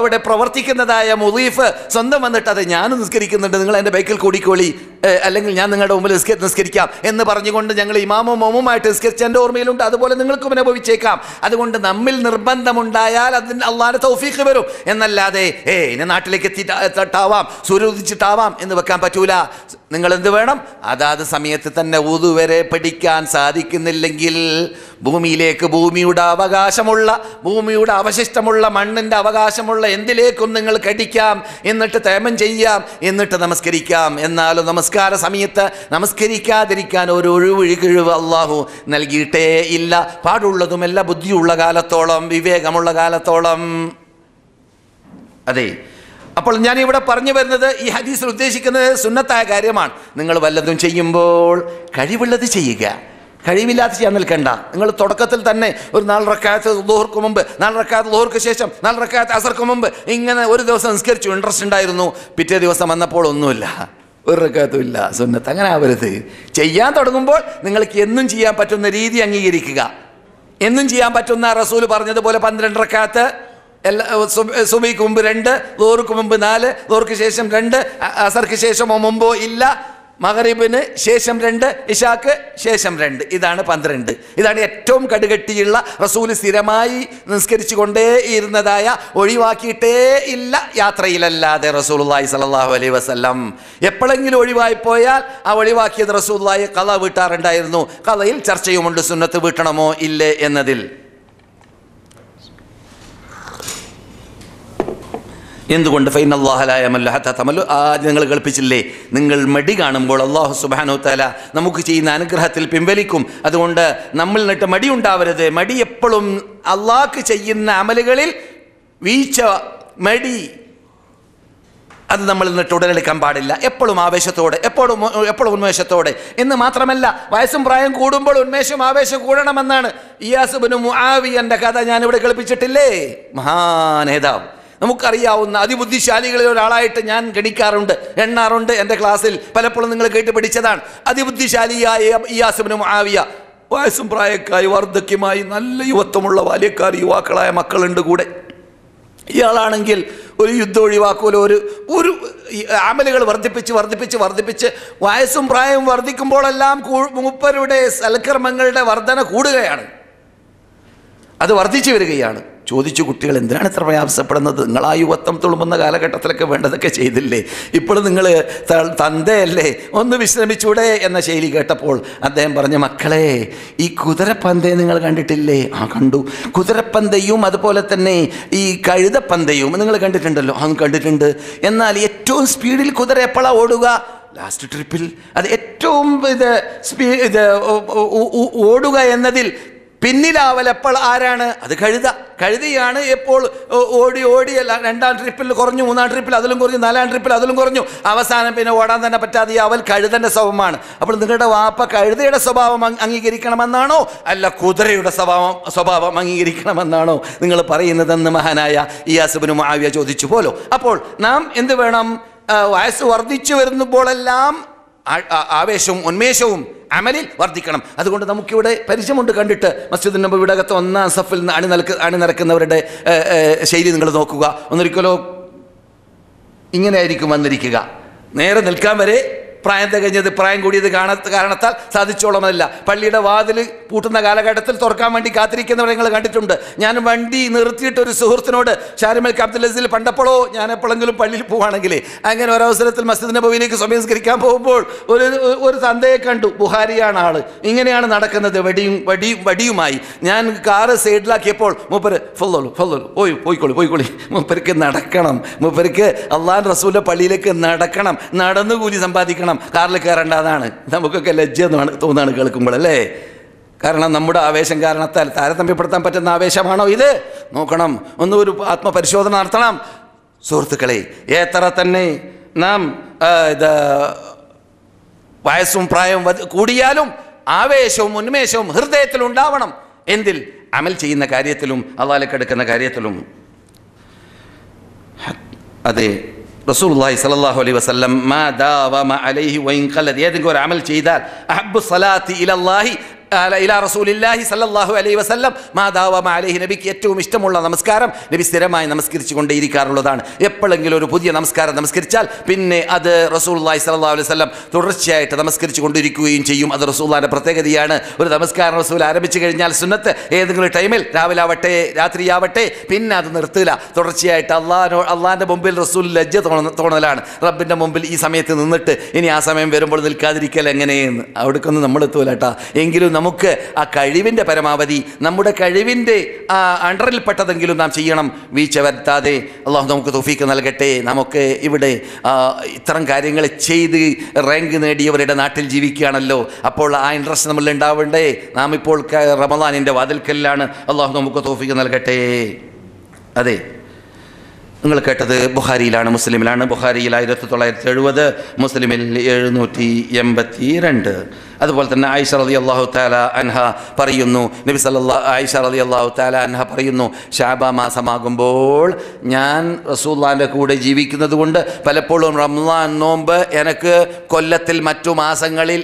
അവിടെ പ്രവർത്തിക്കുന്നതായ മുദീഫ് സ്വന്തം വന്നിട്ട്, അതെ ഞാനും നിസ്കരിക്കുന്നുണ്ട്, നിങ്ങൾ എൻ്റെ ബൈക്കിൽ കൂടിക്കോളി, അല്ലെങ്കിൽ ഞാൻ നിങ്ങളുടെ മുമ്പിൽ നിസ്കരിക്കാം എന്ന് പറഞ്ഞുകൊണ്ട് ഞങ്ങൾ ഇമാമും മൊമുമായിട്ട് നിസ്കരിച്ച എൻ്റെ ഓർമ്മയിലുണ്ട്. അതുപോലെ നിങ്ങൾക്കും അനുഭവിച്ചേക്കാം. അതുകൊണ്ട് നമ്മിൽ നിർബന്ധമുണ്ടായാൽ അതിന് അള്ളാഹുവിന്റെ തൗഫീഖ് വരും. എന്നല്ലാതെ ഇനി നാട്ടിലേക്ക് എത്തിയിട്ടാവാം, സൂര്യ ഉദിച്ചിട്ടാവാം എന്ന് വെക്കാൻ പറ്റൂല. നിങ്ങൾ എന്ത് വേണം, അതാത് സമയത്ത് തന്നെ വുദു വരെ പഠിക്കാൻ സാധിക്കുന്നില്ലെങ്കിൽ ഭൂമിയിലേക്ക്, ഭൂമിയുടെ അവകാശമുള്ള, ഭൂമിയുടെ അവശിഷ്ടമുള്ള, മണ്ണിൻ്റെ അവകാശമുള്ള എന്തിലേക്കും നിങ്ങൾ കടിക്കാം, എന്നിട്ട് തേമം ചെയ്യാം, എന്നിട്ട് നമസ്കരിക്കാം. എന്നാലും നമസ്കാര സമയത്ത് നമസ്കരിക്കാതിരിക്കാൻ ഒരു ഒഴിവ് അള്ളാഹു നൽകിയിട്ടേ ഇല്ല. പാടുള്ളതുമല്ല, ബുദ്ധിയുള്ള കാലത്തോളം, വിവേകമുള്ള കാലത്തോളം. അതെ, അപ്പോൾ ഞാനിവിടെ പറഞ്ഞു വരുന്നത്, ഈ ഹദീസിൽ ഉദ്ദേശിക്കുന്നത് സുന്നത്തായ കാര്യമാണ്. നിങ്ങൾ വല്ലതും ചെയ്യുമ്പോൾ കഴിവുള്ളത് ചെയ്യുക, കഴിവില്ലാത്ത ചെയ്യാൻ നിൽക്കണ്ട. നിങ്ങൾ തുടക്കത്തിൽ തന്നെ ഒരു 4 റക്അത്ത് ളുഹർക്ക് മുമ്പ്, 4 റക്അത്ത് ളുഹർക്ക് ശേഷം, 4 റക്അത്ത് അസർക്ക് മുമ്പ്, ഇങ്ങനെ ഒരു ദിവസം നിസ്കരിച്ചു, ഇൻട്രസ്റ്റ് ഉണ്ടായിരുന്നു. പിറ്റേ ദിവസം വന്നപ്പോൾ ഒന്നുമില്ല, ഒരു റക്അത്തും ഇല്ല. സുന്നത്ത് അങ്ങനെ ആവരുത്. ചെയ്യാൻ തുടങ്ങുമ്പോൾ നിങ്ങൾക്ക് എന്നും ചെയ്യാൻ പറ്റുന്ന രീതി അംഗീകരിക്കുക. എന്നും ചെയ്യാൻ പറ്റുന്ന റസൂൽ പറഞ്ഞതുപോലെ 12 റക്അത്ത്, സുബഹിക്ക് മുമ്പ് 2, ളുഹർക്ക് മുമ്പ് 4, ളുഹർക്ക് ശേഷം 2, അസർക്ക് ശേഷമോ മുമ്പോ ഇല്ല, മഗ്രിബിന് ശേഷം 2, ഇശാക്ക് ശേഷം 2. ഇതാണ് 12. ഇതാണ് ഏറ്റവും കടുകട്ടിയുള്ള, റസൂൽ സ്ഥിരമായി നിസ്കരിച്ചു കൊണ്ടേ ഇരുന്നതായ, ഒഴിവാക്കിയിട്ടേ ഇല്ല യാത്രയിലല്ലാതെ റസൂലുള്ളാഹി സ്വല്ലല്ലാഹു അലൈഹി വസല്ലം. എപ്പോഴെങ്കിലും ഒഴിവായി പോയാൽ ആ ഒഴിവാക്കിയത് റസൂലുള്ളാഹി ഖള വീട്ടാറുണ്ടായിരുന്നു. ഖളയിൽ ചർച്ചയുമുണ്ട്, സുന്നത്ത് വീട്ടണമോ ഇല്ലേ എന്നതിൽ. എന്തുകൊണ്ട്? ഫൈനല്ലാഹ ലാ യമല്ലു ഹത്താ തമല്ലു. നിങ്ങൾ കൽപ്പിച്ചില്ലേ, നിങ്ങൾ മടി കാണുമ്പോൾ അല്ലാഹു സുബ്ഹാനഹു തആല നമുക്ക് ചെയ്യുന്ന അനുഗ്രഹത്തിൽ പിൻവലിക്കും. അതുകൊണ്ട് നമ്മൾ നിന്നിട്ട് മടി ഉണ്ടാവരുത്. മടി എപ്പോഴും അള്ളാഹ്ക്ക് ചെയ്യുന്ന അമലുകളിൽ വീഴ്ച, മടി അത് നമ്മൾ നിന്നിട്ട് ഉടലെടുക്കാൻ പാടില്ല. എപ്പോഴും ആവേശത്തോടെ, എപ്പോഴും ഉന്മേഷത്തോടെ. എന്ന് മാത്രമല്ല, വയസ്സും പ്രായം കൂടുമ്പോൾ ഉന്മേഷം ആവേശം കൂടണമെന്നാണ്. ഇയാസ് ഇബ്നു മുആവിയന്റെ കഥ ഞാനിവിടെ കേൾപ്പിച്ചിട്ടില്ലേ? മഹാനേതാവ്, നമുക്കറിയാവുന്ന അതിബുദ്ധിശാലികളിൽ ഒരാളായിട്ട് ഞാൻ എണ്ണാറുണ്ട്. എൻ്റെ ക്ലാസ്സിൽ പലപ്പോഴും നിങ്ങൾ കേട്ട് പഠിച്ചതാണ്. അതിബുദ്ധിശാലിയായ ഇയാസ് ഇബ്നു മുആവിയ, വയസ്സും പ്രായക്കായി വാർദ്ധക്യമായി നല്ല യുവത്വമുള്ള യുവാക്കളായ മക്കളുണ്ട് കൂടെ. ഇയാളാണെങ്കിൽ ഒരു യുദ്ധം ഒഴിവാക്കുമല്ലോ, ഒരു അമലുകൾ വർദ്ധിപ്പിച്ച് വയസ്സും പ്രായവും വർദ്ധിക്കുമ്പോഴെല്ലാം മൂപ്പരുടെ സൽക്കർമ്മങ്ങളുടെ വർധന കൂടുകയാണ്, അത് വർദ്ധിച്ചു വരികയാണ്. ചോദിച്ചു, കുട്ടികൾ എന്തിനാണ് ഇത്ര പ്രയാസപ്പെടുന്നത്? നിങ്ങൾ ആ യുവത്വം തുളുമ്പുന്ന കാലഘട്ടത്തിലൊക്കെ വേണ്ടതൊക്കെ ചെയ്തില്ലേ? ഇപ്പോഴും നിങ്ങൾ തന്തയല്ലേ, ഒന്ന് വിശ്രമിച്ചൂടെ എന്ന ശൈലി കേട്ടപ്പോൾ അദ്ദേഹം പറഞ്ഞു, മക്കളെ, ഈ കുതിരപ്പന്തയം നിങ്ങൾ കണ്ടിട്ടില്ലേ? ആ, കണ്ടു. കുതിരപ്പന്തയും അതുപോലെ തന്നെ ഈ കഴുതപ്പന്തയും നിങ്ങൾ കണ്ടിട്ടുണ്ടല്ലോ? അതും കണ്ടിട്ടുണ്ട്. എന്നാൽ ഏറ്റവും സ്പീഡിൽ കുതിര എപ്പോഴാണ് ഓടുക? ലാസ്റ്റ് ട്രിപ്പിൽ. അത് ഏറ്റവും ഓടുക എന്നതിൽ പിന്നിലാവൽ എപ്പോൾ ആരാണ്? അത് കഴുതയാണ്. എപ്പോൾ ഓടി രണ്ടാം ട്രിപ്പിൽ കുറഞ്ഞു, മൂന്നാം ട്രിപ്പിൽ അതിലും കുറഞ്ഞു, നാലാം ട്രിപ്പിൽ അതിലും കുറഞ്ഞു, അവസാനം പിന്നെ ഓടാൻ തന്നെ പറ്റാതെ അവൽ കഴുതൻ്റെ സ്വഭാവമാണ്. അപ്പോൾ നിങ്ങളുടെ വാപ്പ കഴുതയുടെ സ്വഭാവം അംഗീകരിക്കണമെന്നാണോ അല്ല കുതിരയുടെ സ്വഭാവം അംഗീകരിക്കണമെന്നാണോ നിങ്ങൾ പറയുന്നതെന്ന് മഹാനായ ഇയാസ് ഇബ്നു മുആവിയ ചോദിച്ചു പോലോ. അപ്പോൾ നാം എന്ത് വേണം? വയസ്സ് വർദ്ധിച്ചു വരുമ്പോഴെല്ലാം ആവേശവും ഉന്മേഷവും അമലിൽ വർദ്ധിക്കണം. അതുകൊണ്ട് നമുക്കിവിടെ പരിചയമുണ്ട്, കണ്ടിട്ട് മസ്ജിദ് നബവിയുടെ അകത്ത് ഒന്നാം സഫിൽ അണിനിരക്കുന്നവരുടെ ശൈലി നിങ്ങൾ നോക്കുക. ഒന്നൊരിക്കലോ ഇങ്ങനെ ആയിരിക്കും വന്നിരിക്കുക. നേരെ നിൽക്കാൻ വരെ പ്രായം കൂടിയത് കാരണത്താൽ സാധിച്ചോളമല്ല. പള്ളിയുടെ വാതിൽ പൂട്ടുന്ന കാലഘട്ടത്തിൽ തുറക്കാൻ വേണ്ടി കാത്തിരിക്കുന്നവരെ നിങ്ങൾ കണ്ടിട്ടുണ്ട്. ഞാൻ വണ്ടി നിർത്തിയിട്ട് ഒരു സുഹൃത്തിനോട്, ഷാരിമൽ അബ്ദുൽ അസീൽ, പണ്ടപ്പോഴോ ഞാൻ എപ്പോഴെങ്കിലും പള്ളിയിൽ പോവുകയാണെങ്കിൽ അങ്ങനെ ഒരവസരത്തിൽ മസ്ജിദ് നബവിയിലേക്ക് സമീകരിക്കാൻ പോകുമ്പോൾ ഒരു തന്തയെ കണ്ടു. ബുഹാരിയാണ് ആള്. ഇങ്ങനെയാണ് നടക്കുന്നത്, വടിയുമായി. ഞാൻ കാറ് സൈഡിലാക്കിയപ്പോൾ മൂപ്പര് പോയിക്കോളി. മൂപ്പർക്ക് നടക്കണം, മൂപ്പർക്ക് അള്ളാഹ് റസൂലിന്റെ പള്ളിയിലേക്ക് നടക്കണം, നടന്നുകൂലി സമ്പാദിക്കണം, കാറിൽ കയറേണ്ടതാണ്. നമുക്കൊക്കെ ലജ്ജ തോന്നാണ് കേൾക്കുമ്പോൾ, അല്ലേ? കാരണം നമ്മുടെ ആവേശം കാരണത്താൽ താരതമ്യപ്പെടുത്താൻ പറ്റുന്ന ആവേശമാണോ ഇത്? നോക്കണം, ഒരു ആത്മപരിശോധന നടത്തണം. സുഹൃത്തുക്കളെ, എത്ര തന്നെ നാം വയസ്സും പ്രായവും കൂടിയാലും ആവേശവും ഉന്മേഷവും ഹൃദയത്തിൽ ഉണ്ടാവണം. എന്തിൽ? അമൽ ചെയ്യുന്ന കാര്യത്തിലും അള്ളാഹിലേക്ക് അടുക്കുന്ന കാര്യത്തിലും. അതെ, റസൂലുള്ളാഹി സ്വല്ലല്ലാഹു അലൈഹി വസല്ലം മാ ദാവമ അലൈഹി വഇൻ ഖലദ്, ഏതെങ്കിലും ഒരു അമൽ ചെയ്താൽ അഹബ്ബു സ്വലാത്തി ഇലല്ലാഹി ഇലാ റസൂലില്ലാഹി സല്ലല്ലാഹു അലൈഹി വസല്ലം മാ ദാവമ അലൈഹി, നബിക്ക് ഏറ്റവും ഇഷ്ടമുള്ള നമസ്കാരം നബി സ്ഥിരമായി നമസ്കരിച്ചു കൊണ്ടേയിരിക്കാറുള്ളതാണ്. എപ്പോഴെങ്കിലും ഒരു പുതിയ നമസ്കാരം നമസ്കരിച്ചാൽ പിന്നെ അത് റസൂലുള്ളാഹി സ്വല്ലല്ലാഹു അലൈഹി വസല്ലം തുടർച്ചയായിട്ട് നമസ്കരിച്ചു കൊണ്ടിരിക്കുകയും ചെയ്യും. അത് റസൂലുള്ളാഹിന്റെ പ്രത്യേകതയാണ്. ഒരു നമസ്കാരം റസൂൽ ആരംഭിച്ചു കഴിഞ്ഞാൽ സുന്നത്ത് ഏതെങ്കിലും ടൈമിൽ, രാവിലെ ആവട്ടെ രാത്രിയാവട്ടെ, പിന്നെ അത് നിർത്തില്ല. തുടർച്ചയായിട്ട് അള്ളാഹിന്റെ മുമ്പിൽ റസൂൽ ലജ്ജ തോന്നലാണ്. റബ്ബിന്റെ മുമ്പിൽ ഈ സമയത്ത് നിന്നിട്ട് ഇനി ആ സമയം വരുമ്പോൾ നിൽക്കാതിരിക്കൽ എങ്ങനെയെന്ന് അവിടേക്കൊന്നും നമ്മൾ എത്തൂല കേട്ടാ. എങ്കിലും നമുക്ക് ആ കഴിവിൻ്റെ പരമാവധി, നമ്മുടെ കഴിവിൻ്റെ അണ്ടറിൽപ്പെട്ടതെങ്കിലും നാം ചെയ്യണം, വീഴ്ച വരുത്താതെ. അള്ളാഹു നമുക്ക് തൗഫീക്ക് നൽകട്ടെ. നമുക്ക് ഇവിടെ ഇത്തരം കാര്യങ്ങൾ ചെയ്ത് റാങ്ക് നേടിയവരുടെ നാട്ടിൽ ജീവിക്കുകയാണല്ലോ. അപ്പോൾ ആ ഇൻട്രസ്റ്റ് നമ്മൾ ഉണ്ടാവണ്ടേ? നാം ഇപ്പോൾ റമദാനിൻ്റെ വാതിൽക്കലിലാണ്. അള്ളാഹു നമുക്ക് തൗഫീക്ക് നൽകട്ടെ. അതെ, നിങ്ങൾ കേട്ടത് ബുഖാരിയിലാണ്, മുസ്ലിമിലാണ്. ബുഖാരിയിൽ 1970, മുസ്ലിമിൽ 782. അതുപോലെ തന്നെ ആയിഷ റളിയല്ലാഹു തആല അൻഹ പറയുന്നു, ആയിഷ റളിയല്ലാഹു തആല അൻഹ പറയുന്നു, ശഅബാൻ മാസമാകുമ്പോൾ ഞാൻ റസൂലുള്ളാഹിന്റെ കൂടെ ജീവിക്കുന്നത് കൊണ്ട് പലപ്പോഴും റമളാൻ നോമ്പ് എനിക്ക് കൊല്ലത്തിൽ മറ്റു മാസങ്ങളിൽ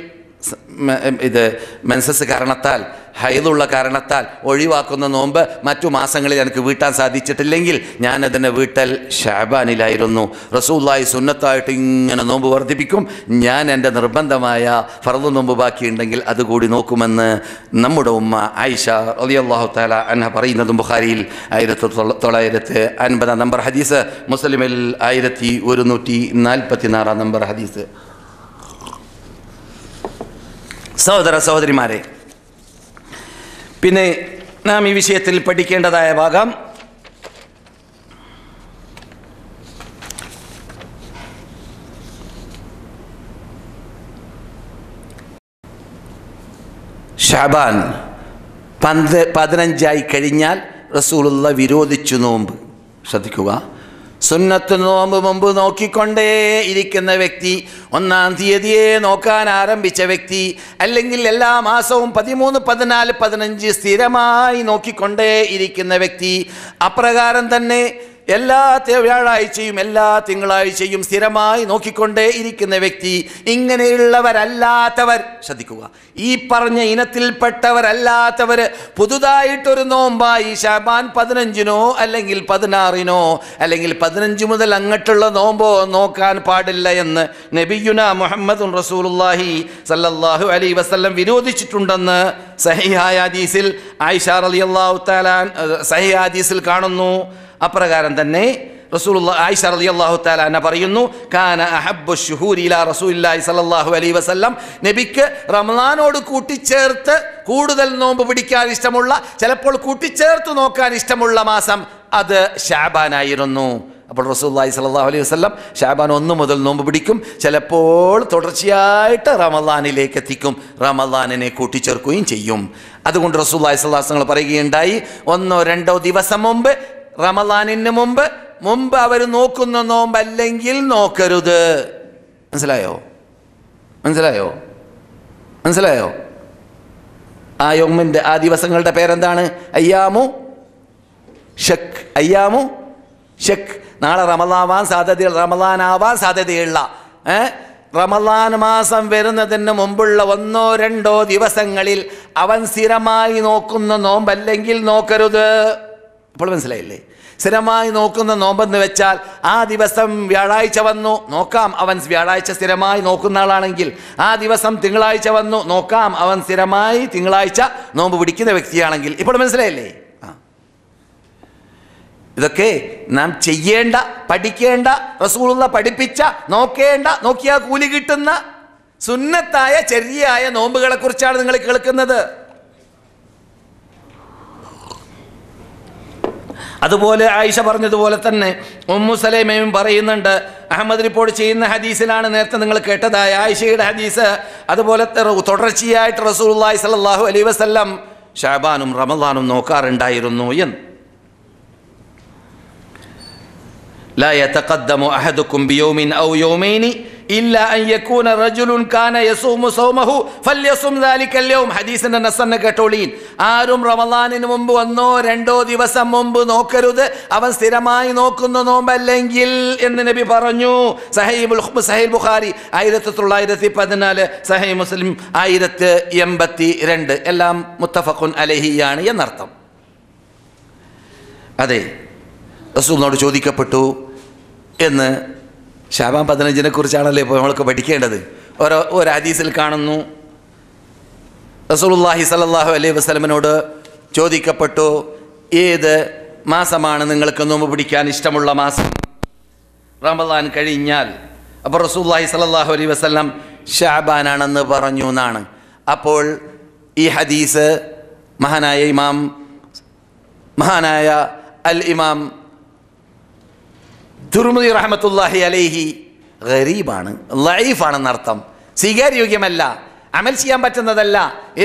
മെൻസസ് കാരണത്താൽ, ഹൈദുള്ള കാരണത്താൽ ഒഴിവാക്കുന്ന നോമ്പ് മറ്റു മാസങ്ങളിൽ എനിക്ക് വീട്ടാൻ സാധിച്ചിട്ടില്ലെങ്കിൽ ഞാനതിനെ വീട്ടൽ ശഅബാനിലായിരുന്നു. റസൂലുള്ളാഹി സുന്നത്തായിട്ട് ഇങ്ങനെ നോമ്പ് വർദ്ധിപ്പിക്കും. ഞാൻ എൻ്റെ നിർബന്ധമായ ഫർദ് നോമ്പ് ബാക്കിയുണ്ടെങ്കിൽ അതുകൂടി നോക്കുമെന്ന് നമ്മുടെ ഉമ്മ ആയിഷ റളിയല്ലാഹു തആല അൻഹ പറയുന്നതും ബുഖാരിയിൽ 1950 നമ്പർ ഹദീസ്, മുസ്ലിമിൽ 1144 നമ്പർ ഹദീസ്. സഹോദരിമാരെ, പിന്നെ നാം ഈ വിഷയത്തിൽ പഠിക്കേണ്ടതായ ഭാഗം ശഅബാൻ 15 കഴിഞ്ഞാൽ റസൂലുള്ളാഹി വിരോധിച്ചു നോമ്പ്. ശ്രദ്ധിക്കുക, സുന്നത്ത് നോമ്പ് മുമ്പ് നോക്കിക്കൊണ്ടേ ഇരിക്കുന്ന വ്യക്തി, 1-ാം തീയതിയെ നോക്കാൻ ആരംഭിച്ച വ്യക്തി, അല്ലെങ്കിൽ എല്ലാ മാസവും 13, 14, 15 സ്ഥിരമായി നോക്കിക്കൊണ്ടേ ഇരിക്കുന്ന വ്യക്തി, അപ്രകാരം തന്നെ എല്ലാ വ്യാഴാഴ്ചയും എല്ലാ തിങ്കളാഴ്ചയും സ്ഥിരമായി നോക്കിക്കൊണ്ടേ ഇരിക്കുന്ന വ്യക്തി, ഇങ്ങനെയുള്ളവരല്ലാത്തവർ, ശ്രദ്ധിക്കുക, ഈ പറഞ്ഞ ഇനത്തിൽപ്പെട്ടവരല്ലാത്തവർ പുതുതായിട്ടൊരു നോമ്പായി ശഅബാൻ 15-നോ അല്ലെങ്കിൽ 16-നോ അല്ലെങ്കിൽ 15 മുതൽ അങ്ങോട്ടുള്ള നോമ്പോ നോക്കാൻ പാടില്ല എന്ന് നബിയുനാ മുഹമ്മദുൻ റസൂലുള്ളാഹി സല്ലല്ലാഹു അലൈഹി വസല്ലം വിരോധിച്ചിട്ടുണ്ടെന്ന് സഹീഹായ ഹദീസിൽ ആയിഷ റളിയല്ലാഹു തആല സഹീഹ ഹദീസിൽ കാണുന്നു. അപ്രകാരം തന്നെ ആയിഷ റളിയല്ലാഹു തആല അൻഹ പറയുന്നു, കാന അഹബ്ബു ശുഹൂരി ഇലാ റസൂലില്ലാഹി സ്വല്ലല്ലാഹു അലൈഹി വസല്ലം, നബിക്ക് റമളാനോട് കൂട്ടിച്ചേർത്ത് കൂടുതൽ നോമ്പ് പിടിക്കാൻ ഇഷ്ടമുള്ള, ചിലപ്പോൾ കൂട്ടിച്ചേർത്ത് നോക്കാൻ ഇഷ്ടമുള്ള മാസം അത് ശഅബാനായിരുന്നു. അപ്പോൾ റസൂലുള്ളാഹി സ്വല്ലല്ലാഹു അലൈഹി വസല്ലം ശഅബാൻ 1 മുതൽ നോമ്പ് പിടിക്കും, ചിലപ്പോൾ തുടർച്ചയായിട്ട് റമളാനിലേക്ക് എത്തിക്കും, റമളാനിനെ കൂട്ടിച്ചേർക്കുകയും ചെയ്യും. അതുകൊണ്ട് റസൂലുള്ളാഹി സ്വല്ലല്ലാഹു അലൈഹി വസല്ലം പറയുകയുണ്ടായി, 1-2 ദിവസം മുമ്പ്, റമളാനിന് മുമ്പ് അവർ നോക്കുന്ന നോമ്പ് അല്ലെങ്കിൽ നോക്കരുത്. മനസ്സിലായോ? ആ യൗമിൻ്റെ ആ ദിവസങ്ങളുടെ പേരെന്താണ്? അയ്യാമു ഷക്ക്. നാളെ റമളാനാവാൻ സാധ്യതയുള്ള റമളാൻ മാസം വരുന്നതിന് മുമ്പുള്ള 1-2 ദിവസങ്ങളിൽ അവൻ സ്ഥിരമായി നോക്കുന്ന നോമ്പല്ലെങ്കിൽ നോക്കരുത്. അപ്പോൾ മനസ്സിലായില്ലേ? സ്ഥിരമായി നോക്കുന്ന നോമ്പെന്ന് വെച്ചാൽ ആ ദിവസം വ്യാഴാഴ്ച വന്നു നോക്കാം, അവൻ വ്യാഴാഴ്ച സ്ഥിരമായി നോക്കുന്ന ആളാണെങ്കിൽ. ആ ദിവസം തിങ്കളാഴ്ച വന്നു നോക്കാം, അവൻ സ്ഥിരമായി തിങ്കളാഴ്ച നോമ്പ് പിടിക്കുന്ന വ്യക്തിയാണെങ്കിൽ. ഇപ്പോൾ മനസ്സിലായില്ലേ? ഇതൊക്കെ നാം ചെയ്യേണ്ട, പഠിക്കേണ്ട, റസൂലുള്ള പഠിപ്പിച്ച, നോക്കിയാൽ കൂലി കിട്ടുന്ന സുന്നത്തായ ചെറിയായ നോമ്പുകളെ കുറിച്ചാണ് നിങ്ങൾ കേൾക്കുന്നത്. അതുപോലെ ആയിഷ പറഞ്ഞതുപോലെ തന്നെ ഉമ്മു സലൈമയും പറയുന്നുണ്ട്. അഹമ്മദ് റിപ്പോർട്ട് ചെയ്യുന്ന ഹദീസിലാണ് നേരത്തെ നിങ്ങൾ കേട്ടതായ ആയിഷയുടെ ഹദീസ്. അതുപോലെ തുടർച്ചയായിട്ട് റസൂലുള്ളാഹി സ്വല്ലല്ലാഹു അലൈഹി വസല്ലം ശഅബാനും റമളാനും നോക്കാറുണ്ടായിരുന്നു എന്ന്. لا يتقدم أحدكم بيوم أو يومين إلا أن يكون رجل كان يصوم صومه فليصم ذلك اليوم. ഹദീസിന്റെ നസ്സന്നെ കേട്ടോളീൻ. ആരും റമളാനിന് മുമ്പ് 1-2 ദിവസം മുമ്പ് നോക്കരുത്, അവൻ സ്ഥിരമായി നോക്കുന്ന നോമ്പല്ലെങ്കിൽ എന്ന് നബി പറഞ്ഞു. സഹീഹ് ബുഖാരി 1914, സഹീഹ് മുസ്ലിം 1082, എല്ലാം മുത്തഫഖുൻ അലൈഹിയാണ് എന്നർത്ഥം. അതെ, റസൂലിനോട് ചോദിക്കപ്പെട്ടു എന്ന്. ശഅബാൻ 15-നെ കുറിച്ചാണല്ലോ ഇപ്പോൾ നമ്മൾക്ക് പഠിക്കേണ്ടത്. ഒരു ഹദീസിൽ കാണുന്നു, റസൂലുള്ളാഹി സ്വല്ലല്ലാഹു അലൈഹി വസല്ലമിനോട് ചോദിക്കപ്പെട്ടു, ഏത് മാസമാണ് നിങ്ങൾക്ക് നോമ്പ് പിടിക്കാൻ ഇഷ്ടമുള്ള മാസം? റമളാൻ കഴിഞ്ഞാൽ. അപ്പോൾ റസൂലുള്ളാഹി സ്വല്ലല്ലാഹു അലൈഹി വസല്ലം ശഅബാനാണെന്ന് പറഞ്ഞു എന്നാണ്. അപ്പോൾ ഈ ഹദീസ് മഹാനായ അൽ ഇമാം തുർമുദി റഹ്മത്തുള്ളാഹി അലൈഹി ഗരീബാണ്, ലഈഫാണെന്നർത്ഥം, സ്വീകാര്യോഗ്യമല്ല, അമൽ ചെയ്യാൻ പറ്റുന്നതല്ല.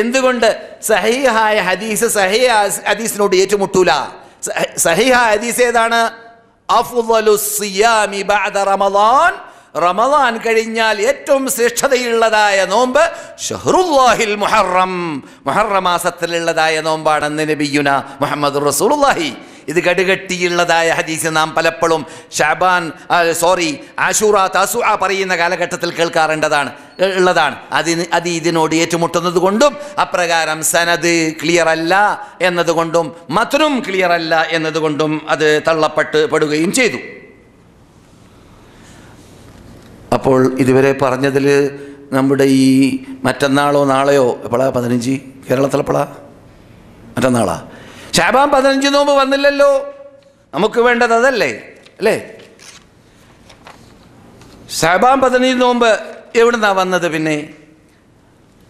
എന്തുകൊണ്ട്? സഹീഹായ ഹദീസ് ഹദീസിനോട് ഏറ്റുമുട്ടൂല. സഹീഹായ ഹദീസ് ഏതാണ്? അഫ്ളലുസ് സിയാമി ബഅദ റമളാൻ, റമളാൻ കഴിഞ്ഞാൽ ഏറ്റവും ശ്രേഷ്ഠതയുള്ളതായ നോമ്പ് ഷഹ്റുല്ലാഹിൽ മുഹറം, മുഹറം മാസത്തിലുള്ളതായ നോമ്പാണെന്ന് നബിയുന മുഹമ്മദ് റസൂലുള്ളാഹി. ഇത് കടുകട്ടിയുള്ളതായ ഹദീസ് നാം പലപ്പോഴും ആശൂറ താസുഅ പറയുന്ന കാലഘട്ടത്തിൽ കേൾക്കാറുള്ളതാണ്. അത് ഇതിനോട് ഏറ്റുമുട്ടുന്നത് കൊണ്ടും അപ്രകാരം സനദ് ക്ലിയർ അല്ല എന്നതുകൊണ്ടും മത്നും ക്ലിയർ അല്ല എന്നതുകൊണ്ടും അത് തള്ളപ്പെടുകയും ചെയ്തു. അപ്പോൾ ഇതുവരെ പറഞ്ഞതിൽ നമ്മുടെ ഈ മറ്റന്നാളോ നാളെയോ എപ്പോഴാ 15 കേരളത്തിലെപ്പോഴാ? മറ്റന്നാളാ. ശഅബാൻ 15 നോമ്പ് വന്നില്ലല്ലോ. നമുക്ക് വേണ്ടത് അതല്ലേ അല്ലേ? ശഅബാൻ 15 നോമ്പ് എവിടുന്നാ വന്നത്? പിന്നെ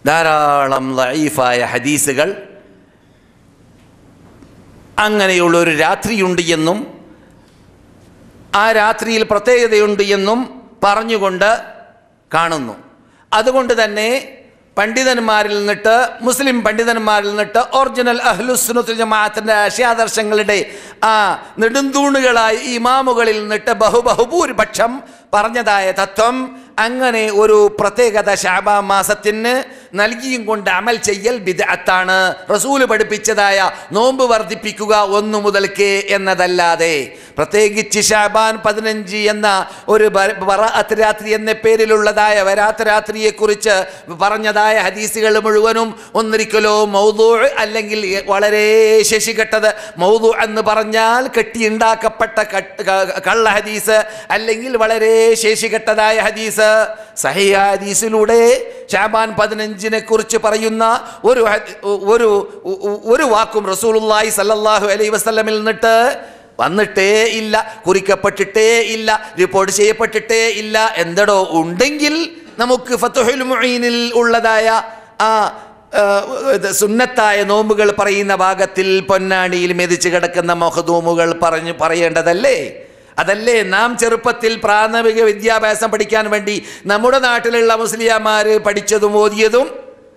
ധാരാളം ലഈഫായ ഹദീസുകൾ അങ്ങനെയുള്ളൊരു രാത്രിയുണ്ട് എന്നും ആ രാത്രിയിൽ പ്രത്യേകതയുണ്ട് എന്നും പറഞ്ഞുകൊണ്ട് കാണുന്നു. അതുകൊണ്ട് തന്നെ പണ്ഡിതന്മാരിൽ നിന്നിട്ട്, മുസ്ലിം പണ്ഡിതന്മാരിൽ നിന്നിട്ട് ഒറിജിനൽ അഹ്ലുസുന്നത്തുൽ ജമാഅത്തിന്റെ ആശയാദർശങ്ങളുടെ ആ നെടുന്തൂണുകളായി ഇമാമുകളിൽ നിന്നിട്ട് ബഹുഭൂരിപക്ഷം പറഞ്ഞതായ തത്വം, അങ്ങനെ ഒരു പ്രത്യേകത ശഅബാൻ മാസത്തിന് നൽകിയും കൊണ്ട് അമൽ ചെയ്യൽ ബിദ്അത്താണ്. റസൂല് പഠിപ്പിച്ചതായ നോമ്പ് വർദ്ധിപ്പിക്കുക 1 മുതൽക്ക് എന്നതല്ലാതെ, പ്രത്യേകിച്ച് ശഅബാൻ 15 എന്ന ഒരു ബറാഅത്ത് രാത്രി എന്ന പേരിലുള്ളതായ വരാത്ത രാത്രിയെക്കുറിച്ച് പറഞ്ഞതായ ഹദീസുകൾ മുഴുവനും ഒന്നിരിക്കലോ മൗദൂ അല്ലെങ്കിൽ വളരെ ശശികെട്ടത്. മൗദൂ എന്ന് പറഞ്ഞാൽ കെട്ടിയുണ്ടാക്കപ്പെട്ട കള്ള ഹദീസ്, അല്ലെങ്കിൽ വളരെ ശേഷികെട്ടതായ ഹദീസ്. സഹീഹ ഹദീസിലൂടെ ശഅബാൻ 15 കുറിച്ച് പറയുന്ന ഒരു വാക്കും റസൂലുള്ളാഹി സ്വല്ലല്ലാഹു അലൈഹി വസല്ലമിൽ നിന്നിട്ട് വന്നിട്ടേ ഇല്ല, കുറിക്കപ്പെട്ടിട്ടേ ഇല്ല, റിപ്പോർട്ട് ചെയ്യപ്പെട്ടിട്ടേ ഇല്ല. എന്തടോ ഉണ്ടെങ്കിൽ നമുക്ക് ഫത്ഹുൽ മുഈനിൽ ഉള്ളതായ ആ സുന്നത്തായ നോമ്പുകൾ പറയുന്ന ഭാഗത്തിൽ പൊന്നാണിയിൽ മെതിച്ച് കിടക്കുന്ന മഖ്ദൂമുകൾ പറയേണ്ടതല്ലേ? അതല്ലേ നാം ചെറുപ്പത്തിൽ പ്രാഥമിക വിദ്യാഭ്യാസം പഠിക്കാൻ വേണ്ടി നമ്മുടെ നാട്ടിലുള്ള മുസ്ലിയാമാർ പഠിച്ചതും ഓതിയതും?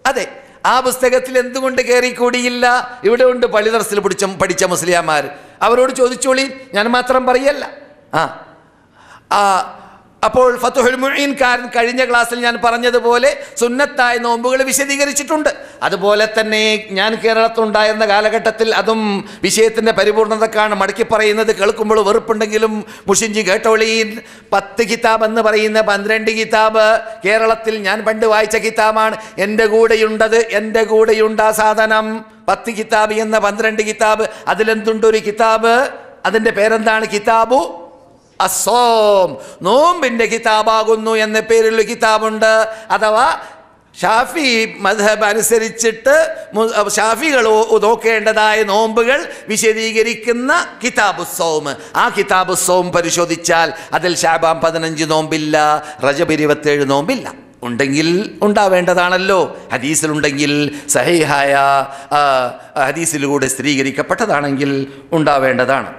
അതെ, ആ പുസ്തകത്തിൽ എന്തുകൊണ്ട് കയറിക്കൂടിയില്ല? ഇവിടെ ഉണ്ട് പള്ളി ദർസിൽ പഠിച്ച മുസ്ലിയാമാർ. അവരോട് ചോദിച്ചോളി, ഞാൻ മാത്രം പറയല്ല. അപ്പോൾ ഫത്ഹുൽ മുഈൻകാരൻ കഴിഞ്ഞ ക്ലാസ്സിൽ ഞാൻ പറഞ്ഞതുപോലെ സുന്നത്തായ നോമ്പുകൾ വിശദീകരിച്ചിട്ടുണ്ട്. അതുപോലെ തന്നെ ഞാൻ കേരളത്തിലുണ്ടായിരുന്ന കാലഘട്ടത്തിൽ അതും വിഷയത്തിൻ്റെ പരിപൂർണതക്കാണ് മടക്കി പറയുന്നത്. കേൾക്കുമ്പോൾ വെറുപ്പുണ്ടെങ്കിലും മുഷിഞ്ചി കേട്ടോളീൻ. 10 കിതാബ് എന്ന് പറയുന്ന 12 കിതാബ് കേരളത്തിൽ ഞാൻ പണ്ട് വായിച്ച കിതാബാണ്. എൻ്റെ കൂടെയുണ്ട് ആ സാധനം. 10 കിതാബ് എന്ന 12 കിതാബ്. അതിലെന്തുണ്ട് ഒരു കിതാബ്? അതിൻ്റെ പേരെന്താണ്? കിതാബു അസ്സോം, നോമ്പിൻ്റെ കിതാബാകുന്നു എന്ന പേരിലുള്ള കിതാബുണ്ട്. അഥവാ ഷാഫി മദ്ഹബ് അനുസരിച്ചിട്ട് ഷാഫികൾ നോക്കേണ്ടതായ നോമ്പുകൾ വിശദീകരിക്കുന്ന കിതാബുസ്സൗം. ആ കിതാബുസ്സൗം പരിശോധിച്ചാൽ അതിൽ ശഅബാൻ 15 നോമ്പില്ല, റജബ് 27 നോമ്പില്ല. ഉണ്ടെങ്കിൽ ഉണ്ടാവേണ്ടതാണല്ലോ. ഹദീസിലുണ്ടെങ്കിൽ, സഹീഹായ ഹദീസിലൂടെ സ്ഥിരീകരിക്കപ്പെട്ടതാണെങ്കിൽ ഉണ്ടാവേണ്ടതാണ്.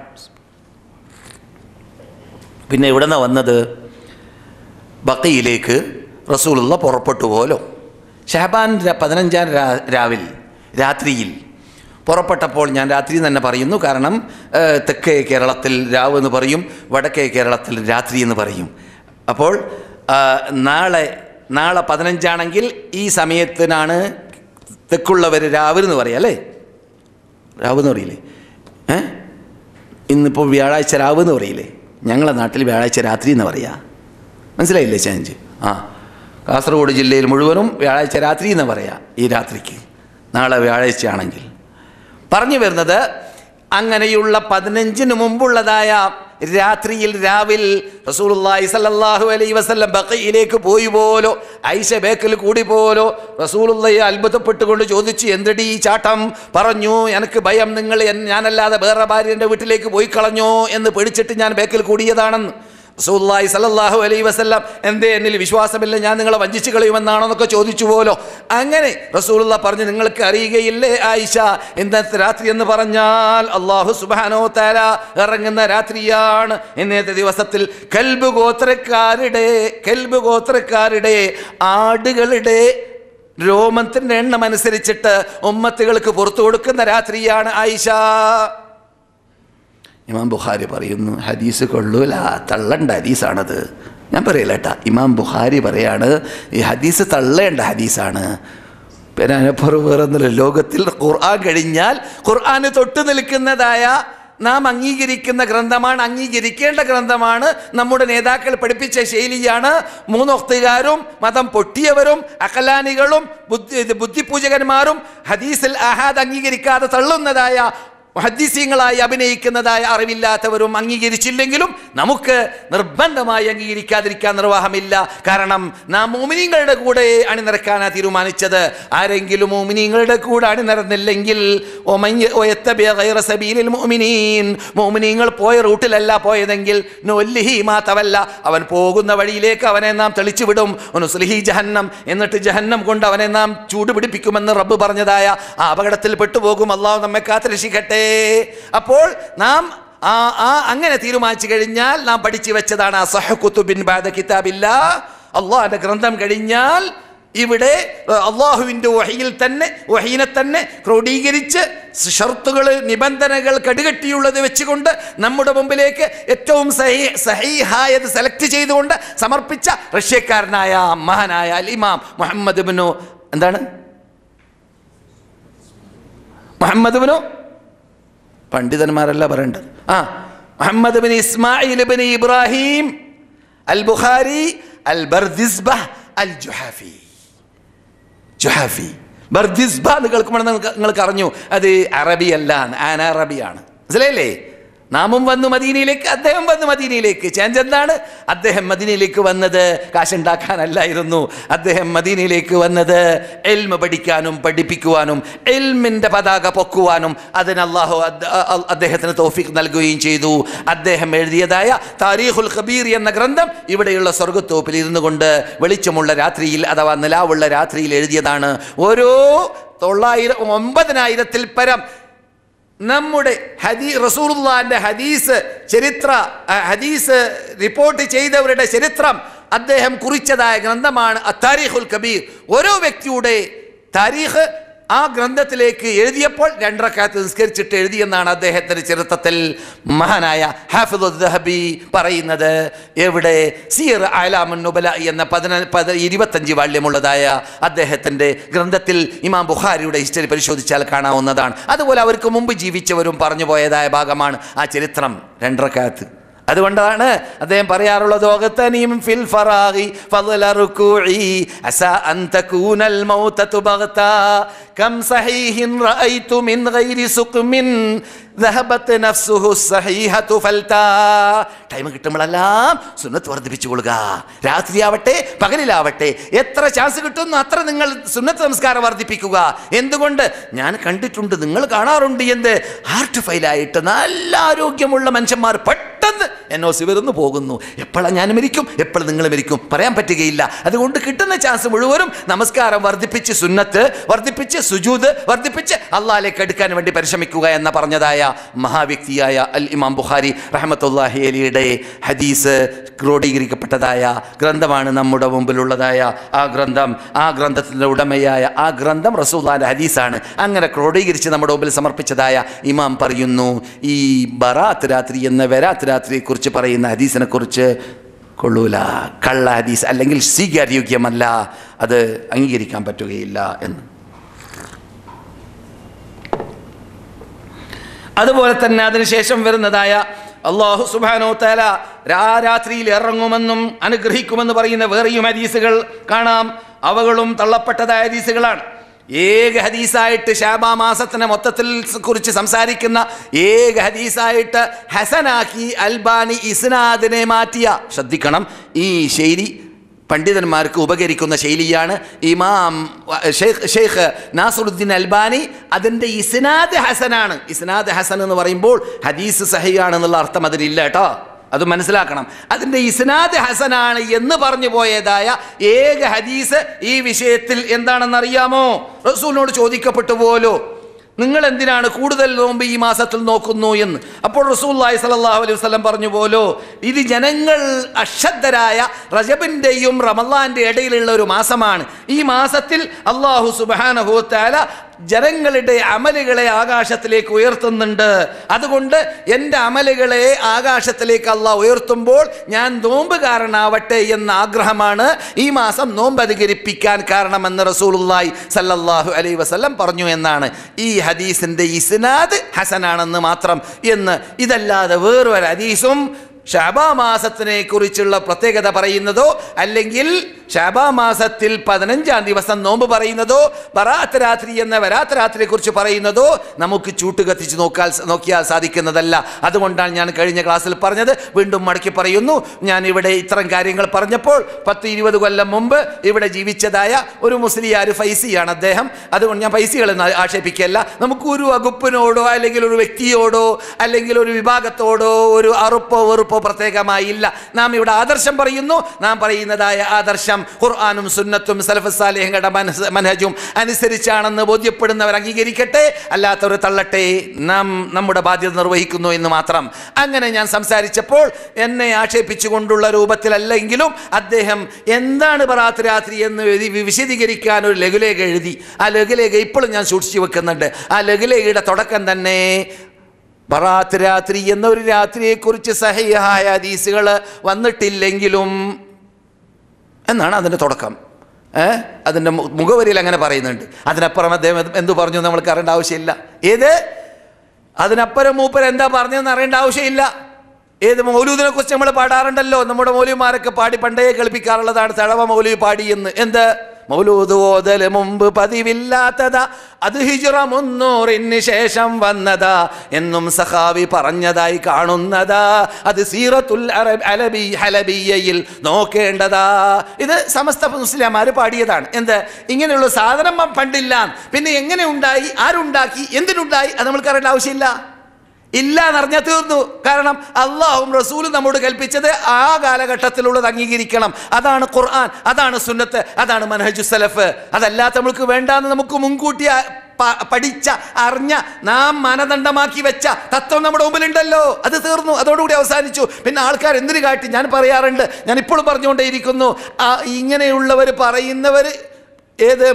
പിന്നെ ഇവിടെ നിന്ന് വന്നത് ബഖയിലേക്ക് റസൂലുള്ള പുറപ്പെട്ടു പോലോ. ശഅബാൻ 15 രാത്രിയിൽ പുറപ്പെട്ടപ്പോൾ, ഞാൻ രാത്രി തന്നെ പറയുന്നു, കാരണം തെക്കേ കേരളത്തിൽ രാവ് എന്ന് പറയും, വടക്കേ കേരളത്തിൽ രാത്രി എന്ന് പറയും. അപ്പോൾ നാളെ 15 ആണെങ്കിൽ ഈ സമയത്തിനാണ് തെക്കുള്ളവർ രാവിലെന്ന് പറയാം അല്ലേ? രാവെന്ന് പറയില്ലേ? ഇന്നിപ്പോൾ വ്യാഴാഴ്ച രാവെന്ന് പറയില്ലേ? ഞങ്ങളെ നാട്ടിൽ വ്യാഴാഴ്ച രാത്രി എന്ന് പറയാ. മനസ്സിലായില്ലേ ചേഞ്ച്? കാസർഗോഡ് ജില്ലയിൽ മുഴുവനും വ്യാഴാഴ്ച രാത്രി എന്ന് പറയാം ഈ രാത്രിക്ക്, നാളെ വ്യാഴാഴ്ച ആണെങ്കിൽ. പറഞ്ഞു വരുന്നത്, അങ്ങനെയുള്ള 15 മുമ്പുള്ളതായ രാവിൽ റസൂലുള്ളാഹി സ്വല്ലല്ലാഹു അലൈഹി വസല്ലം ബഖയിലേക്ക് പോയി പോലോ, ഐഷ ബേക്കൽ കൂടി പോലോ. റസൂലുള്ളാഹി അത്ഭുതപ്പെട്ടുകൊണ്ട് ചോദിച്ചു, എന്തെടി ഈ ചാട്ടം? പറഞ്ഞു, എനിക്ക് ഭയം, നിങ്ങൾ ഞാനല്ലാതെ വേറെ ഭാര്യൻ്റെ വീട്ടിലേക്ക് പോയി കളഞ്ഞോ എന്ന് പേടിച്ചിട്ട് ഞാൻ ബേക്കൽ കൂടിയതാണെന്ന്. റസൂലുള്ളാഹി സ്വല്ലല്ലാഹു അലൈഹി വസല്ലം, എന്തേ എന്നിൽ വിശ്വാസമില്ല, ഞാൻ നിങ്ങളെ വഞ്ചിച്ച് കളയുമെന്നാണോ എന്നൊക്കെ ചോദിച്ചു പോലോ. അങ്ങനെ റസൂലുള്ളാഹി പറഞ്ഞു, നിങ്ങൾക്ക് അറിയുകയില്ലേ ആയിഷ, ഇന്നത്തെ രാത്രി എന്ന് പറഞ്ഞാൽ അല്ലാഹു സുബ്ഹാനഹു വ തആല ഇറങ്ങുന്ന രാത്രിയാണ്. ഇന്നത്തെ ദിവസത്തിൽ കൽബ് ഗോത്രക്കാരുടെ ആടുകളുടെ രോമത്തിൻ്റെ എണ്ണം അനുസരിച്ചിട്ട് ഉമ്മത്തുകൾക്ക് പുറത്തു കൊടുക്കുന്ന രാത്രിയാണ് ആയിഷ. ഇമാം ബുഖാരി പറയുന്നു, ഹദീസ് കൊള്ളൂല, തള്ളേണ്ട ഹദീസാണത്. ഞാൻ പറയില്ല കേട്ടാ, ഇമാം ബുഖാരി പറയാണ് ഈ ഹദീസ് തള്ളേണ്ട ഹദീസാണ്. പിന്നെ അതിനപ്പുറം വേറൊന്നുമില്ല. ലോകത്തിൽ ഖുർആൻ കഴിഞ്ഞാൽ ഖുർആന് തൊട്ട് നിൽക്കുന്നതായ നാം അംഗീകരിക്കുന്ന ഗ്രന്ഥമാണ്, അംഗീകരിക്കേണ്ട ഗ്രന്ഥമാണ്. നമ്മുടെ നേതാക്കൾ പഠിപ്പിച്ച ശൈലിയാണ്. 3 വക്തുകാരും മതം പൊട്ടിയവരും അഖലാനികളും ബുദ്ധിപൂജകന്മാരും ഹദീസിൽ അഹാദ് അംഗീകരിക്കാതെ തള്ളുന്നതായ മുഹദ്ദിസീങ്ങളായി അഭിനയിക്കുന്നതായ അറിവില്ലാത്തവരും അംഗീകരിച്ചില്ലെങ്കിലും നമുക്ക് നിർബന്ധമായി അംഗീകരിക്കാതിരിക്കാൻ നിർവാഹമില്ല. കാരണം നാം മുഅ്മിനീങ്ങളുടെ കൂടെ അണിനിരക്കാനാണ് തീരുമാനിച്ചത്. ആരെങ്കിലും മുഅ്മിനീങ്ങളുടെ കൂടെ അണിനിരന്നില്ലെങ്കിൽ മുഅ്മിനീങ്ങൾ പോയ റൂട്ടിലല്ല പോയതെങ്കിൽ നുവല്ലിഹി മാ തവല്ല, അവൻ പോകുന്ന വഴിയിലേക്ക് അവനെ നാം തെളിച്ചു വിടും. നുസ്ലിഹി ജഹന്നം, എന്നിട്ട് ജഹന്നം കൊണ്ട് അവനെ നാം ചൂടുപിടിപ്പിക്കുമെന്ന് റബ്ബ് പറഞ്ഞതായ ആ അപകടത്തിൽ പെട്ടുപോകും. അല്ലാഹു നമ്മെ കാത്തുരക്ഷിക്കട്ടെ. അപ്പോൾ നാം അങ്ങനെ തീരുമാനിച്ചു കഴിഞ്ഞാൽ, നാം പഠിച്ചു വെച്ചതാണ് അസഹ്ഹു കുതുബിൻ ബഅദ കിതാബില്ലാ, അല്ലാഹുവിന്റെ ഗ്രന്ഥം കഴിഞ്ഞാൽ ഇവിടെ അള്ളാഹുവിൻ്റെ വഹീനെ തന്നെ ക്രോഡീകരിച്ച് ഷർത്തുകൾ, നിബന്ധനകൾ കടുകട്ടിയുള്ളത് വെച്ചുകൊണ്ട് നമ്മുടെ മുമ്പിലേക്ക് ഏറ്റവും സഹീഹായത് സെലക്ട് ചെയ്തുകൊണ്ട് സമർപ്പിച്ച റഷ്യക്കാരനായ മഹാനായ അൽ ഇമാം മുഹമ്മദ് ഇബ്നു പണ്ഡിതന്മാരല്ല പറയേണ്ടത്, മുഹമ്മദ് ഇബ്നു ഇസ്മായിൽ ഇബ്നു ഇബ്രാഹിം അൽ ബുഖാരി അൽ ബർദിസ്ബഹ് അൽ ജുഹാഫി. ബർദിസ്ബ എന്ന് കേൾക്കുമ്പോൾ നിങ്ങൾക്ക് അറിഞ്ഞു അത് അറബിയല്ല, അനറബിയാണ്. മനസ്സിലായില്ലേ? നാമും വന്നു മദീനയിലേക്ക്, അദ്ദേഹം വന്നു മദീനയിലേക്ക്. ചേഞ്ച് എന്താണ്? അദ്ദേഹം മദീനയിലേക്ക് വന്നത് കാശുണ്ടാക്കാനല്ലായിരുന്നു. അദ്ദേഹം മദീനയിലേക്ക് വന്നത് ഇൽമ പഠിക്കാനും പഠിപ്പിക്കുവാനും ഇൽമിൻ്റെ പതാക പൊക്കുവാനും അതിന് അല്ലാഹു അദ്ദേഹത്തിന് തൗഫീഖ് നൽകുകയും ചെയ്തു. അദ്ദേഹം എഴുതിയതായ താരീഖുൽ ഖബീർ എന്ന ഗ്രന്ഥം ഇവിടെയുള്ള സ്വർഗ്ഗത്തോപ്പിൽ ഇരുന്നു കൊണ്ട് വെളിച്ചമുള്ള രാത്രിയിൽ അഥവാ നിലാവുള്ള രാത്രിയിൽ എഴുതിയതാണ്. ഓരോ 9,000 പരം നമ്മുടെ റസൂലുള്ളാഹിന്റെ ഹദീസ് റിപ്പോർട്ട് ചെയ്തവരുടെ ചരിത്രം അദ്ദേഹം കുറിച്ചതായ ഗ്രന്ഥമാണ് അത്താരീഖുൽ കബീർ. ഓരോ വ്യക്തിയുടെ താരീഖ് ആ ഗ്രന്ഥത്തിലേക്ക് എഴുതിയപ്പോൾ 2 റക്അത്ത് നിസ്കരിച്ചിട്ട് എഴുതിയെന്നാണ് അദ്ദേഹത്തിൻ്റെ ചരിത്രത്തിൽ മഹാനായ ഹാഫിദ് ദഹബി പറയുന്നത്. എവിടെ? സിയർ അഅ്ലാമുൻ നുബല എന്ന 25 വാള്യമുള്ളതായ അദ്ദേഹത്തിൻ്റെ ഗ്രന്ഥത്തിൽ ഇമാം ബുഖാരിയുടെ ഹിസ്റ്ററി പരിശോധിച്ചാൽ കാണാവുന്നതാണ്. അതുപോലെ അവർക്ക് മുമ്പ് ജീവിച്ചവരും പറഞ്ഞു പോയതായ ഭാഗമാണ് ആ ചരിത്രം 2 റക്അത്ത്. അതുകൊണ്ടാണ് അദ്ദേഹം പറയാറുള്ളത് ഫിൽ ഫറാഗി ഫളല റുകൂഇ അസാ അൻ തകൂനൽ മൗതതു ബഗ്താ കം സഹീഹിൻ റഅയ്തു മിൻ ഗൈരി സുഖ്മിൻ ذهبت نفسه الصحيحة فلتا. ടൈം കിട്ടുമ്പോഴെല്ലാം സുന്നത്ത് വർദ്ധിപ്പിച്ചു കൊള്ളുക. രാത്രിയാവട്ടെ പകലിലാവട്ടെ എത്ര ചാൻസ് കിട്ടുന്നു അത്ര നിങ്ങൾ സുന്നത്ത് നമസ്കാരം വർദ്ധിപ്പിക്കുക. എന്തുകൊണ്ട്? ഞാൻ കണ്ടിട്ടുണ്ട്, നിങ്ങൾ കാണാറുണ്ട്, എന്ത് ഹാർട്ട് ഫെയിലായിട്ട് നല്ല ആരോഗ്യമുള്ള മനുഷ്യന്മാർ പെട്ടെന്ന് NOC വരുന്നു പോകുന്നു. എപ്പോഴാണ് ഞാൻ മരിക്കും, എപ്പോഴും നിങ്ങൾ മരിക്കും പറയാൻ പറ്റുകയില്ല. അതുകൊണ്ട് കിട്ടുന്ന ചാൻസ് മുഴുവനും നമസ്കാരം വർദ്ധിപ്പിച്ച്, സുന്നത്ത് വർദ്ധിപ്പിച്ച്, സുജൂദ് വർദ്ധിപ്പിച്ച് അള്ളാഹിലേക്ക് അടുക്കാൻ വേണ്ടി പരിശ്രമിക്കുക എന്ന പറഞ്ഞതായ മഹാവ്യക്തിയായ അൽ ഇമാം ബുഖാരി റഹ്മത്തുള്ളാഹി അലൈഹിയുടെ ഹദീസ് ക്രോഡീകരിക്കപ്പെട്ടതായ ഗ്രന്ഥമാണ് നമ്മുടെ മുമ്പിലുള്ളതായ ആ ഗ്രന്ഥം. ആ ഗ്രന്ഥത്തിൻ്റെ ഉടമയായ ആ ഗ്രന്ഥം റസൂലുള്ളാഹിന്റെ ഹദീസാണ്. അങ്ങനെ ക്രോഡീകരിച്ച് നമ്മുടെ മുമ്പിൽ സമർപ്പിച്ചതായ ഇമാം പറയുന്നു, ഈ ബറാത്ത് രാത്രി എന്ന വരാത്ത് രാത്രിയെക്കുറിച്ച് പറയുന്ന ഹദീസിനെ കുറിച്ച് കൊള്ളൂല, കള്ള ഹദീസ്, അല്ലെങ്കിൽ സ്വീകാര്യോഗ്യമല്ല, അത് അംഗീകരിക്കാൻ പറ്റുകയില്ല എന്ന്. അതുപോലെ തന്നെ അതിനുശേഷം വരുന്നതായ അല്ലാഹു സുബ്ഹാനഹു വ തആല രാത്രിയിൽ ഇറങ്ങുമെന്നും അനുഗ്രഹിക്കുമെന്ന് പറയുന്ന വേറെയും ഹദീസുകൾ കാണാം. അവകളും തള്ളപ്പെട്ടതായ ഹദീസുകളാണ്. ഏക ഹദീസായിട്ട് ശഅബാൻ മാസത്തിനെ മൊത്തത്തിൽ കുറിച്ച് സംസാരിക്കുന്ന ഏക ഹദീസായിട്ട് ഹസനാക്കി അൽബാനി ഇസ്നാദിനെ മാറ്റിയ, ശ്രദ്ധിക്കണം, ഈ ശൈലി പണ്ഡിതന്മാർക്ക് ഉപകരിക്കുന്ന ശൈലിയാണ്. ഇമാം ഷെയ്ഖ് നാസറുദ്ദീൻ അൽബാനി അതിൻ്റെ ഇസ്നാദ് ഹസനാണ്. ഇസ്നാദ് ഹസൻ എന്ന് പറയുമ്പോൾ ഹദീസ് സഹിയാണെന്നുള്ള അർത്ഥം അതിനില്ല കേട്ടോ, അത് മനസ്സിലാക്കണം. അതിൻ്റെ ഇസ്നാദ് ഹസനാണ് എന്ന് പറഞ്ഞു പോയതായ ഏക ഹദീസ് ഈ വിഷയത്തിൽ എന്താണെന്നറിയാമോ? റസൂലിനോട് ചോദിക്കപ്പെട്ടു പോലോ, നിങ്ങൾ എന്തിനാണ് കൂടുതൽ നോമ്പ് ഈ മാസത്തിൽ നോക്കുന്നു എന്ന്. അപ്പോൾ റസൂലുള്ളാഹി സ്വല്ലല്ലാഹു അലൈഹി വസല്ലം പറഞ്ഞു പോലോ, ഇത് ജനങ്ങൾ അശ്രദ്ധരായ റജബിൻ്റെയും റമളാന്റെ ഇടയിലുള്ള ഒരു മാസമാണ്. ഈ മാസത്തിൽ അല്ലാഹു സുബ്ഹാനഹു വ തആല ജനങ്ങളുടെ അമലുകളെ ആകാശത്തിലേക്ക് ഉയർത്തുന്നുണ്ട്. അതുകൊണ്ട് എൻ്റെ അമലുകളെ ആകാശത്തിലേക്ക് അല്ലാഹ് ഉയർത്തുമ്പോൾ ഞാൻ നോമ്പുകാരനാവട്ടെ എന്ന ആഗ്രഹമാണ് ഈ മാസം നോമ്പ് അധികരിപ്പിക്കാൻ കാരണമെന്ന് റസൂലുള്ളാഹി സല്ലല്ലാഹു അലൈഹി വസല്ലം പറഞ്ഞു എന്നാണ്. ഈ ഹദീസിൻ്റെ ഇസ്നാദ് ഹസനാണെന്ന് മാത്രം എന്ന്. ഇതല്ലാതെ വേറൊരു ഹദീസും ശഅബാൻ മാസത്തിനെ കുറിച്ചുള്ള പ്രത്യേകത പറയുന്നതോ അല്ലെങ്കിൽ ശഅബാൻ മാസത്തിൽ 15-ാം ദിവസം നോമ്പ് പറയുന്നതോ ബറാത്ത് രാത്രി എന്ന വരാത്ത് രാത്രിയെ കുറിച്ച് പറയുന്നതോ നമുക്ക് ചൂട്ട് കത്തിച്ച് നോക്കിയാൽ സാധിക്കുന്നതല്ല. അതുകൊണ്ടാണ് ഞാൻ കഴിഞ്ഞ ക്ലാസ്സിൽ പറഞ്ഞത്, വീണ്ടും മടക്കി പറയുന്നു. ഞാൻ ഇവിടെ ഇത്തരം കാര്യങ്ങൾ പറഞ്ഞപ്പോൾ 10-20 കൊല്ലം മുമ്പ് ഇവിടെ ജീവിച്ചതായ ഒരു മുസ്ലിയാർ ഫൈസിയാണ് അദ്ദേഹം. അതുകൊണ്ട് ഞാൻ ഫൈസികളെന്ന് ആക്ഷേപിക്കല്ല. നമുക്ക് ഒരു വകുപ്പിനോടോ അല്ലെങ്കിൽ ഒരു വ്യക്തിയോടോ അല്ലെങ്കിൽ ഒരു വിഭാഗത്തോടോ ഒരു അറുപ്പോ വെറുപ്പോ വകുപ്പോ പ്രത്യേകമായി ഇല്ല. നാം ഇവിടെ ആദർശം പറയുന്നു. നാം പറയുന്നതായ ആദർശം ഖുർആനും സുന്നത്തും സലഫ് സാലിഹ്ങ്ങളുടെ മനഹജും അനുസരിച്ചാണെന്ന് ബോധ്യപ്പെടുന്നവർ അംഗീകരിക്കട്ടെ, അല്ലാത്തവർ തള്ളട്ടെ. നാം നമ്മുടെ ബാധ്യത നിർവഹിക്കുന്നു എന്ന് മാത്രം. അങ്ങനെ ഞാൻ സംസാരിച്ചപ്പോൾ എന്നെ ആക്ഷേപിച്ചുകൊണ്ടുള്ള രൂപത്തിലല്ലെങ്കിലും അദ്ദേഹം എന്താണ് ബറാത്ത് രാത്രി എന്ന് വിശദീകരിക്കാൻ ഒരു ലഘുലേഖ എഴുതി. ആ ലഘുലേഖ ഇപ്പോഴും ഞാൻ സൂക്ഷിച്ചു വെക്കുന്നുണ്ട്. ആ ലഘുലേഖയുടെ തുടക്കം തന്നെ ബറാത്ത് രാത്രി എന്നൊരു രാത്രിയെക്കുറിച്ച് സഹീഹായ ഹദീസുകൾ വന്നിട്ടില്ലെങ്കിലും എന്നാണ് അതിൻ്റെ തുടക്കം. അതിൻ്റെ മുഖവരിയിൽ അങ്ങനെ പറയുന്നുണ്ട്. അതിനപ്പുറം അദ്ദേഹം എന്തു പറഞ്ഞു നമ്മൾക്ക് അറിയേണ്ട ആവശ്യമില്ല. അതിനപ്പുറം മൂപ്പർ എന്താ പറഞ്ഞതെന്ന് അറിയേണ്ട ആവശ്യമില്ല. മൗലൂദിനെ കുറിച്ച് നമ്മൾ പാടാറുണ്ടല്ലോ. നമ്മുടെ മൗലവിമാരൊക്കെ പാടി പണ്ടേ കളിപ്പിക്കാറുള്ളതാണ് തഴവ മൗലവി പാടി എന്ന്. എന്ത് മൗലൂദ് ഓതല് മുമ്പ് പതിവില്ലാത്തതാ, അത് ഹിജ്റ 300 ശേഷം വന്നതാ എന്നും സഖാവി പറഞ്ഞതായി കാണുന്നതാ, അത് സീറത്തുൽ ഹലബിയ്യയിൽ നോക്കേണ്ടതാ. ഇത് സമസ്ത മുസ്ലിംമാര് പാടിയതാണ്. എന്ത് ഇങ്ങനെയുള്ള സാധനം പണ്ടില്ല, പിന്നെ എങ്ങനെ ഉണ്ടായി, ആരുണ്ടാക്കി, എന്തിനുണ്ടായി, അത് നമ്മൾക്ക് അറിയേണ്ട ആവശ്യമില്ല. ഇല്ല എന്നറിഞ്ഞാൽ തീർന്നു. കാരണം അള്ളാഹും റസൂലും നമ്മോട് കൽപ്പിച്ചത് ആ കാലഘട്ടത്തിലുള്ളത് അംഗീകരിക്കണം. അതാണ് ഖുർആൻ, അതാണ് സുന്നത്ത്, അതാണ് മനഹജു സലഫ്. അതല്ലാത്ത നമ്മൾക്ക് വേണ്ടാന്ന് നമുക്ക് മുൻകൂട്ടി പഠിച്ച അറിഞ്ഞ നാം മാനദണ്ഡമാക്കി വെച്ച തത്വം നമ്മുടെ മുമ്പിലുണ്ടല്ലോ. അത് തീർന്നു, അതോടുകൂടി അവസാനിച്ചു. പിന്നെ ആൾക്കാർ എന്തിനു കാട്ടി? ഞാൻ പറയാറുണ്ട്, ഞാൻ ഇപ്പോഴും പറഞ്ഞുകൊണ്ടേയിരിക്കുന്നു, ഇങ്ങനെയുള്ളവർ പറയുന്നവർ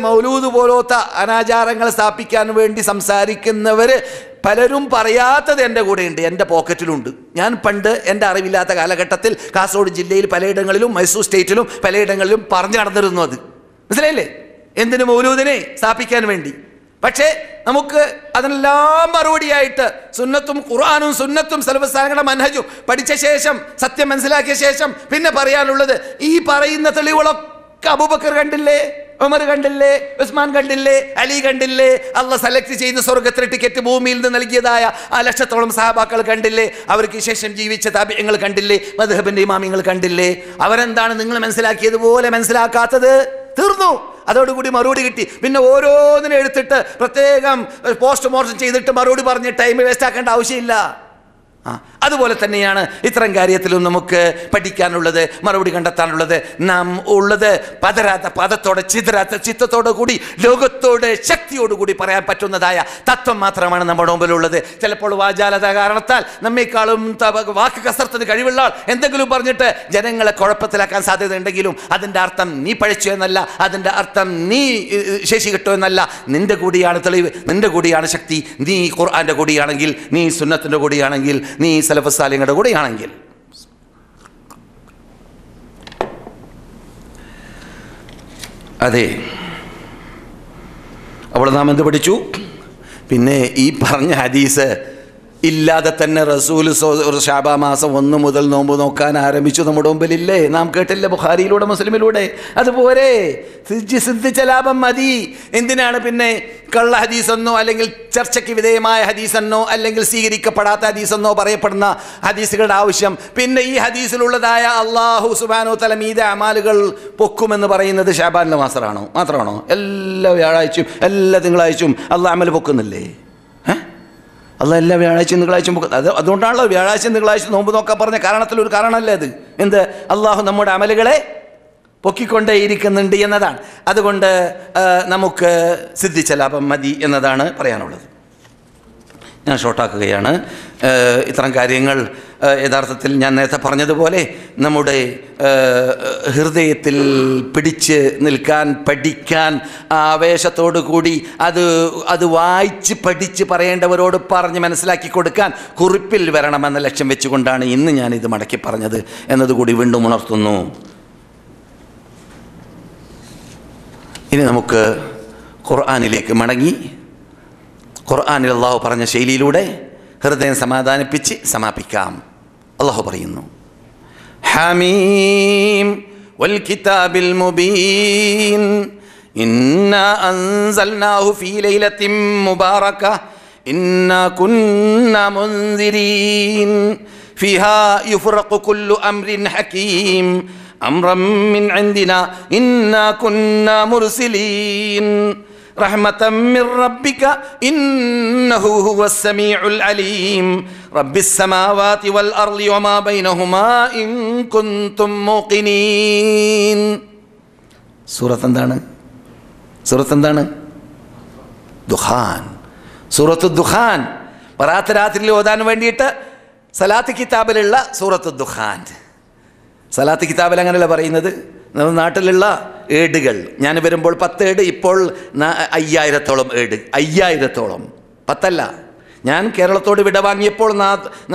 മൗലൂദ് പോലത്തെ അനാചാരങ്ങൾ സ്ഥാപിക്കാൻ വേണ്ടി സംസാരിക്കുന്നവർ പലരും പറയാത്തത് എൻ്റെ കൂടെയുണ്ട്, എൻ്റെ പോക്കറ്റിലുണ്ട്. ഞാൻ പണ്ട് എൻ്റെ അറിവില്ലാത്ത കാലഘട്ടത്തിൽ കാസർഗോഡ് ജില്ലയിൽ പലയിടങ്ങളിലും മൈസൂർ സ്റ്റേറ്റിലും പലയിടങ്ങളിലും പറഞ്ഞു നടന്നിരുന്നു. അത് മനസ്സിലായില്ലേ? എന്തിനു? മൗലൂദിനെ സ്ഥാപിക്കാൻ വേണ്ടി. പക്ഷേ നമുക്ക് അതിനെല്ലാം മറുപടിയായിട്ട് സുന്നത്തും ഖുർആനും സുന്നത്തും സലഫ് സാലിഹ്കളുടെ മനഹജും പഠിച്ച ശേഷം, സത്യം മനസ്സിലാക്കിയ ശേഷം പിന്നെ പറയാനുള്ളത് ഈ പറയുന്ന തെളിവുകളൊക്കെ അബൂബക്കർ കണ്ടില്ലേ, ഉമർ കണ്ടില്ലേ, ഉസ്മാൻ കണ്ടില്ലേ, അലി കണ്ടില്ലേ, അള്ളാഹ് സെലക്ട് ചെയ്ത് സ്വർഗത്തിന് ടിക്കറ്റ് ഭൂമിയിൽ നിന്ന് നൽകിയതായ 1,00,000 സഹാബാക്കൾ കണ്ടില്ലേ, അവർക്ക് ശേഷം ജീവിച്ച താബിഈങ്ങൾ കണ്ടില്ലേ, മദ്ഹബിന്റെ ഇമാമിങ്ങൾ കണ്ടില്ലേ? അവരെന്താണ് നിങ്ങൾ മനസ്സിലാക്കിയതുപോലെ മനസ്സിലാക്കാത്തത്? തീർന്നു. അതോടുകൂടി മറുപടി കിട്ടി. പിന്നെ ഓരോന്നിനും എടുത്തിട്ട് പ്രത്യേകം പോസ്റ്റ്മോർട്ടം ചെയ്തിട്ട് മറുപടി പറഞ്ഞ് ടൈം വേസ്റ്റ് ആക്കേണ്ട ആവശ്യമില്ല. അതുപോലെ തന്നെയാണ് ഇത്തരം കാര്യത്തിലും നമുക്ക് പഠിക്കാനുള്ളത്, മറുപടി കണ്ടെത്താനുള്ളത്. നാം ഉള്ളത് പതരാത്ത പദത്തോടെ ചിതരാത്ത ചിത്തത്തോടു കൂടി ലോകത്തോട് ശക്തിയോടുകൂടി പറയാൻ പറ്റുന്നതായ തത്വം മാത്രമാണ് നമ്മുടെ മുമ്പിലുള്ളത്. ചിലപ്പോൾ വാചാലത കാരണത്താൽ നമ്മേക്കാളും വാക്ക് കസർത്തിന് കഴിവുള്ള ആൾ എന്തെങ്കിലും പറഞ്ഞിട്ട് ജനങ്ങളെ കുഴപ്പത്തിലാക്കാൻ സാധ്യതയുണ്ടെങ്കിലും അതിൻ്റെ അർത്ഥം നീ പഴിച്ചു എന്നല്ല, അതിൻ്റെ അർത്ഥം നീ ശേഷി കിട്ടുമോ എന്നല്ല. നിന്റെ കൂടിയാണ് തെളിവ്, നിന്റെ കൂടിയാണ് ശക്തി. നീ ഖുർആന്റെ കൂടിയാണെങ്കിൽ, നീ സുന്നത്തിൻ്റെ കൂടിയാണെങ്കിൽ, നീ സലഫ് സാലിഹ്കളുടെ കൂടെയാണെങ്കിൽ. അതെ, അപ്പോൾ നാം എന്ത് പഠിച്ചു? പിന്നെ ഈ പറഞ്ഞ ഹദീസ് ഇല്ലാതെ തന്നെ റസൂൽ ശഅബാ മാസം 1 മുതൽ നോമ്പ് നോക്കാൻ ആരംഭിച്ചു. നമ്മുടെ മുമ്പിലില്ലേ? നാം കേട്ടില്ലേ ബുഖാരിയിലൂടെ മുസ്ലിമിലൂടെ? അതുപോലെ സിദ്ധിച്ച ലാഭം മതി. എന്തിനാണ് പിന്നെ കള്ള ഹദീസെന്നോ അല്ലെങ്കിൽ ചർച്ചയ്ക്ക് വിധേയമായ ഹദീസെന്നോ അല്ലെങ്കിൽ സ്വീകരിക്കപ്പെടാത്ത ഹദീസെന്നോ പറയപ്പെടുന്ന ഹദീസുകളുടെ ആവശ്യം? പിന്നെ ഈ ഹദീസിലുള്ളതായ അള്ളാഹു സുബ്ഹാനഹു വ തആല മീതെ അമാലുകൾ പൊക്കുമെന്ന് പറയുന്നത് ശഅബാനിലെ മാത്രമാണോ? എല്ലാ വ്യാഴാഴ്ചയും എല്ലാ തിങ്കളാഴ്ചയും അള്ളാഹ് അമൽ പൊക്കുന്നില്ലേ? അള്ളാഹ് എല്ലാ വ്യാഴാഴ്ചയും തിങ്കളാഴ്ചയും അതുകൊണ്ടാണല്ലോ വ്യാഴാഴ്ചയും തിങ്കളാഴ്ച നോമ്പ് നോക്കാൻ പറഞ്ഞ കാരണത്തിലൊരു കാരണമല്ലേ അത്? എന്ത്? അള്ളാഹു നമ്മുടെ അമലുകളെ പൊക്കിക്കൊണ്ടേയിരിക്കുന്നുണ്ട് എന്നതാണ്. അതുകൊണ്ട് നമുക്ക് സിദ്ധിച്ച ലാഭം മതി എന്നതാണ് പറയാനുള്ളത്. ഞാൻ ഷോർട്ടാക്കുകയാണ്. ഇത്തരം കാര്യങ്ങൾ യഥാർത്ഥത്തിൽ ഞാൻ നേരത്തെ പറഞ്ഞതുപോലെ നമ്മുടെ ഹൃദയത്തിൽ പിടിച്ച് നിൽക്കാൻ, പഠിക്കാൻ ആവേശത്തോടു കൂടി അത് വായിച്ച് പഠിച്ച് പറയേണ്ടവരോട് പറഞ്ഞ് മനസ്സിലാക്കി കൊടുക്കാൻ കുറിപ്പിൽ വരണമെന്ന ലക്ഷ്യം വെച്ചുകൊണ്ടാണ് ഇന്ന് ഞാനിത് മടക്കി പറഞ്ഞത് എന്നതുകൂടി വീണ്ടും ഉണർത്തുന്നു. ഇനി നമുക്ക് ഖുർആനിലേക്ക് മടങ്ങി ഖുർആനിൽ അള്ളാഹു പറഞ്ഞ ശൈലിയിലൂടെ ഹൃദയം സമാധാനിപ്പിച്ച് സമാപിക്കാം. അള്ളാഹു പറയുന്നു, ഹമീം വൽ കിതാബിൽ മുബീൻ ഇന്നാ അൻസൽനാഹു ഫീ ലൈലത്തിൻ മുബാറക ഇന്നാ കുന്നാ മുൻസിരീൻ ഫീഹാ യുഫ്റഖു കുല്ലു അംരിൻ ഹകീം അംറൻ മിൻ ഇൻദിനാ ഇന്നാ കുന്നാ മുർസിലീൻ റഹ്മതൻ മിർ റബ്ബിക ഇന്നഹു ഹുവസ് സമീഉൽ അലീം റബ്ബിസ് സമാവാതി വൽ അർളി വമാ ബൈനഹുമാ ഇൻ കുൻതും മൂഖിനീൻ. സൂറത്ത് എന്താണ്? ദുഖാൻ. സൂറത്തു ദുഖാൻ ബറാത്ത് രാത്രിയിൽ ഓതാൻ വേണ്ടിയിട്ട് സലാത്ത് കിതാബിലുള്ള സൂറത്തു ദുഖാൻ. സലാത്ത് കിതാബിൽ അങ്ങനെയല്ല പറയുന്നത്. നമ്മുടെ നാട്ടിലുള്ള ഏടുകൾ ഞാൻ വരുമ്പോൾ 10 ഏട്, ഇപ്പോൾ 5000-ഓളം ഏട്. 5000-ഓളം, 10 അല്ല. ഞാൻ കേരളത്തോട് വിട വാങ്ങിയപ്പോൾ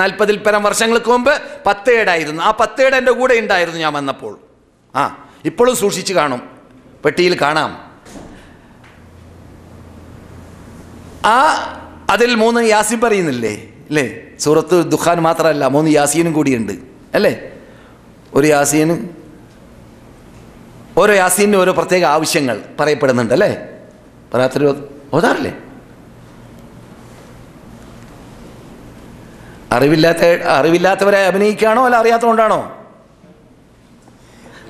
40-ൽ പരം വർഷങ്ങൾക്ക് മുമ്പ് 10 ഏടായിരുന്നു. ആ 10 ഏട് എൻ്റെ കൂടെ ഉണ്ടായിരുന്നു ഞാൻ വന്നപ്പോൾ. ഇപ്പോഴും സൂക്ഷിച്ച് കാണും, പെട്ടിയിൽ കാണാം. അതിൽ 3 യാസീൻ പറയുന്നില്ലേ അല്ലേ? സൂറത്ത് ദുഖാൻ മാത്രമല്ല, 3 യാസീനും കൂടിയുണ്ട് അല്ലേ? ഓരോ യാസീനും ഓരോ പ്രത്യേക ആവശ്യങ്ങൾ പറയപ്പെടുന്നുണ്ട് അല്ലേ? പറയാത്തൊരു ഓതാറില്ലേ? അറിവില്ലാത്തവരെ അഭിനയിക്കുകയാണോ അല്ല അറിയാത്തതുകൊണ്ടാണോ?